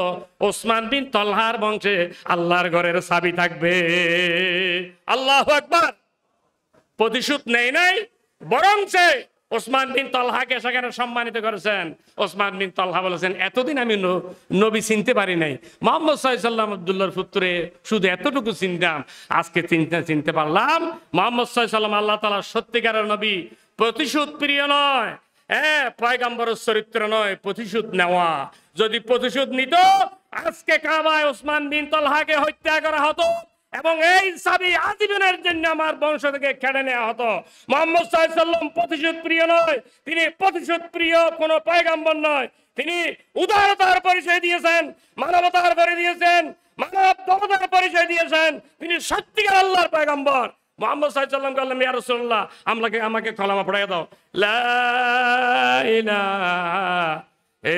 ওসমান বিন তালহার বংশে আল্লাহর ঘরের চাবি থাকবে। আল্লাহু আকবার। প্রতিশোধ নেই নাই, বরং ওসমান বিন তালহাকে সেখানে সম্মানিত করেছেন। ওসমান বিন তালহা বলেছেন, এতদিন আমি নবী চিনতে পারি নাই, মুহাম্মদ সাল্লাল্লাহু আলাইহি ওয়াসাল্লাম আব্দুল্লাহর পুত্রে শুধু এতটুকু চিনতাম, আজকে চিনতে পারলাম মুহাম্মদ সাল্লাল্লাহু আলাইহি ওয়াসাল্লাম আল্লাহ তাআলার সত্যিকারের নবী। প্রতিশোধ প্রিয় নয়, পয়গম্বরের চরিত্র নয় প্রতিশোধ নেওয়া। যদি প্রতিশোধ নিত, আজকে কাবায় ওসমান বিন তালহাকে হত্যা করা হতো এবং এই চাবি আজীবনের জন্য আমার বংশ থেকে কেড়ে নেওয়া হতো। মুহাম্মদ সাল্লাল্লাহু আলাইহি ওয়াসাল্লাম প্রতিশোধ প্রিয় নয়, তিনি প্রতিশোধ প্রিয় কোন পয়গম্বর নয়। তিনি উদারতার পরিচয় দিয়েছেন, মানবতার পরিচয় দিয়েছেন, মানবতার পরিচয় দিয়েছেন। তিনি সত্যিকার আল্লাহর পয়গম্বর। মুহাম্মদ সাল্লাল্লাহু আলাইহি ওয়াসাল্লাম বললেন, ইয়া রাসূলুল্লাহ, আমাকে কলেমা পড়াইয়া দাও। লা ইলাহা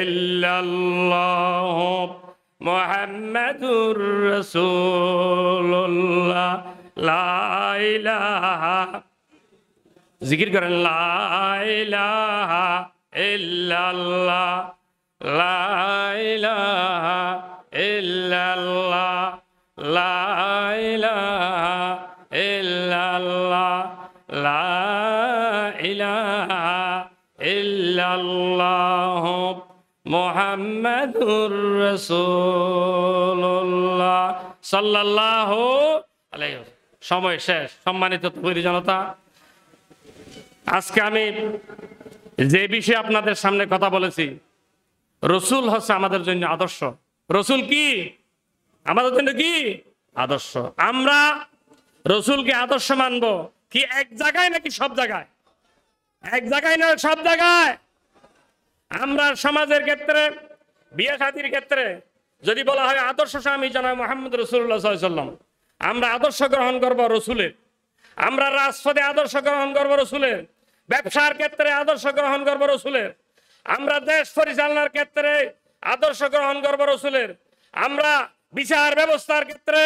ইল্লাল্লাহ মুহাম্মাদুর রাসূলুল্লাহ। লা ইলাহা, জিকির করেন, লা ইলাহা ইল্লাল্লাহ, লা ইলাহা ইল্লাল্লাহ, লা ইলাহা ইল্লাল্লাহ, লা ইলাহা ইল্লাল্লাহ মুহাম্মাদুর রাসূলুল্লাহ সাল্লাল্লাহু আলাইহি ওয়াসাল্লাম। সময় শেষ। সম্মানিত তৌহিদি জনতা, আজকে আমি যে বিষয়ে আপনাদের সামনে কথা বলেছি, রসুল হচ্ছে আমাদের জন্য আদর্শ। রসুল কি আমাদের জন্য কি আদর্শ? আমরা রসুলকে আদর্শ মানব কি এক জায়গায় নাকি সব জায়গায়? এক জায়গায় না, সব জায়গায়। আমরা সমাজের ক্ষেত্রে, বিয়ে শাদীর ক্ষেত্রে যদি বলা হয় আদর্শ স্বামী জনাব মুহাম্মদ রাসূলুল্লাহ সাল্লাল্লাহু আলাইহি ওয়াসাল্লাম, আমরা আদর্শ গ্রহণ করব রসুলের। আমরা রাজপথে আদর্শ গ্রহণ করব রসুলের, ব্যবসার ক্ষেত্রে আদর্শ গ্রহণ করব রসুলের, আমরা দেশ পরিচালনার ক্ষেত্রে আদর্শ গ্রহণ করব রসুলের, আমরা বিচার ব্যবস্থার ক্ষেত্রে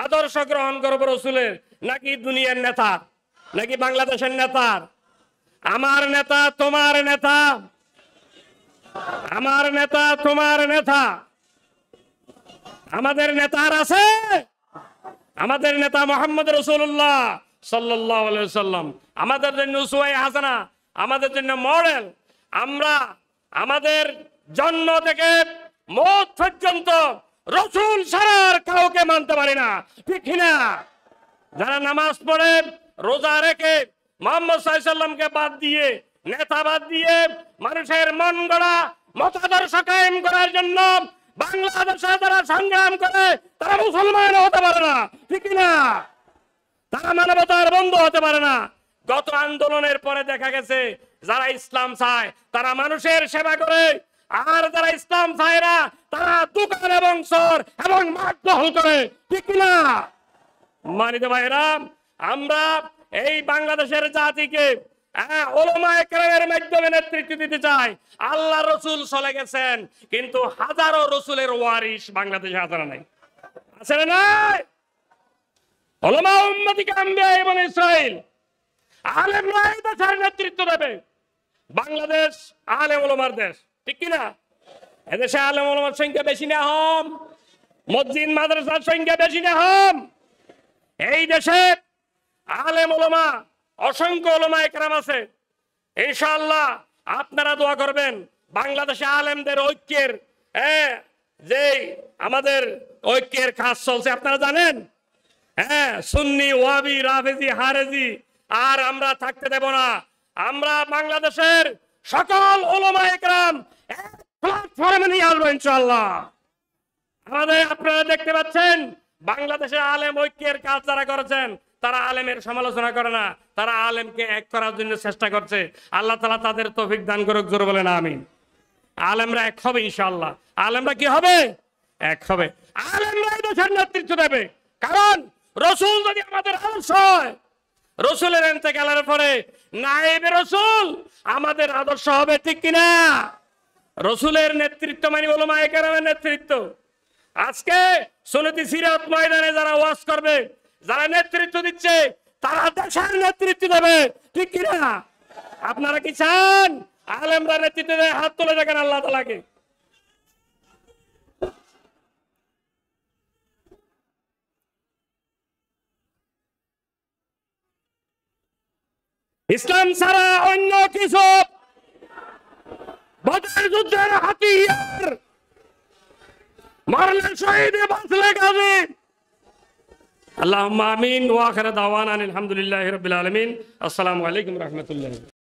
আদর্শ গ্রহণ করব রসুলের। নাকি দুনিয়ার নেতা, নাকি বাংলাদেশের নেতার? আমার নেতা তোমার নেতা, আমার নেতা তোমার নেতা। আমাদের নেতার আছে, আমাদের নেতা মুহাম্মদ রাসূলুল্লাহ সাল্লাল্লাহু আলাইহি ওয়াসাল্লাম আমাদের জন্য উসওয়ায়ে হাসানা, আমাদের জন্য মডেল। আমরা আমাদের জন্ম থেকে মওত পর্যন্ত রসুল ছাড়া কাউকে মানতে পারি না, ঠিক না? যারা নামাজ পড়ে, রোজা রেখে, মুহাম্মদ সাল্লাল্লাহু আলাইহি ওয়াসাল্লামকে বাদ দিয়ে, নেতা বাদ দিয়ে মানুষের মন গড়া মতাদর্শ কায়েম করার জন্য বাংলাদেশে যারা সংগ্রাম করে তারা মুসলমান হতে পারে না, ঠিক না? তারা মানবতার বন্ধু হতে পারে না। গত আন্দোলনের পরে দেখা গেছে যারা ইসলাম চায় তারা মানুষের সেবা করে, আর যারা ইসলাম চায় না তারা দোকান এবং চোর এবং মাঠ দখল করে, ঠিক না? মানিত ভাইরা, আমরা এই বাংলাদেশের জাতিকে উলামায়ে কেরামের মাধ্যমে নেতৃত্ব দিতে চাই। আল্লাহ রসুল চলে গেছেন, কিন্তু হাজারো রসুলের ওয়ারিস বাংলাদেশে আছে না নাই? আছে না নাই? উলামা উম্মতিকে আম্বিয়া এবং ইসরাইল আলেমরা এই দেশের নেতৃত্ব দেবে। বাংলাদেশ আলেম উলামার দেশ, ঠিক কিনা? এদেশে আলেম উলামার সংখ্যা বেশি না হম, মসজিদ মাদ্রাসার সংখ্যা বেশি না হম। এই দেশে আলেম উলামা, অসংখ্য উলামায়ে কেরাম আছে। ইনশাআল্লাহ আপনারা দোয়া করবেন বাংলাদেশে আলেমদের ঐক্যের, যে আমাদের ঐক্যের কাজ চলছে আপনারা জানেন। সুন্নি, ওয়াহাবি, রাফেজি, হারেজি আর আমরা থাকতে দেব না। আমরা বাংলাদেশের সকল উলামায়ে কেরাম এক প্ল্যাটফর্মে নিয়ে আসবো ইনশাআল্লাহ। আমাদের আপনারা দেখতে পাচ্ছেন বাংলাদেশে আলেম ঐক্যের কাজ যারা করেছেন তারা আলেমের সমালোচনা করে না, তারা আলেমকে এক করার জন্য চেষ্টা করছে। আল্লাহ তাআলা তাদের তৌফিক দান করুক, জোরে বলেন আমিন। আলেমরা এক হবে ইনশাআল্লাহ। আলেমরা কি হবে? এক হবে। আলেমরা এই দেশের নেতৃত্ব দেবে, কারণ রসুল যদি আমাদের আদর্শ হয়, রসুলের ইন্তেকালের পরে নায়েবে রসুল আমাদের আদর্শ হবে, ঠিক কিনা? রসুলের নেতৃত্ব মানে উলামায়ে কেরামের নেতৃত্ব। আজকে সুন্নতি সিরাত ময়দানে যারা ওয়াজ করবে, যারা নেতৃত্ব দিচ্ছে, তারা দেশের নেতৃত্ব দেবে, ঠিক কিনা? আপনারা কি চান আলেমরা নেতৃত্ব দেয়? হাত তুলে দেখেন আল্লাহ তাআলাকে। ইসলাম ছাড়া অন্য কিছু বদর যুদ্ধের হাতিয়ার, মরলে শহীদে বাঁচলে গাজী। আল্লাহুম্মা আমিন ওয়া আখিরু দাওয়ানা আলহামদুলিল্লাহি রাব্বিল আলামিন। আসসালামু আলাইকুম ওয়া রাহমাতুল্লাহ।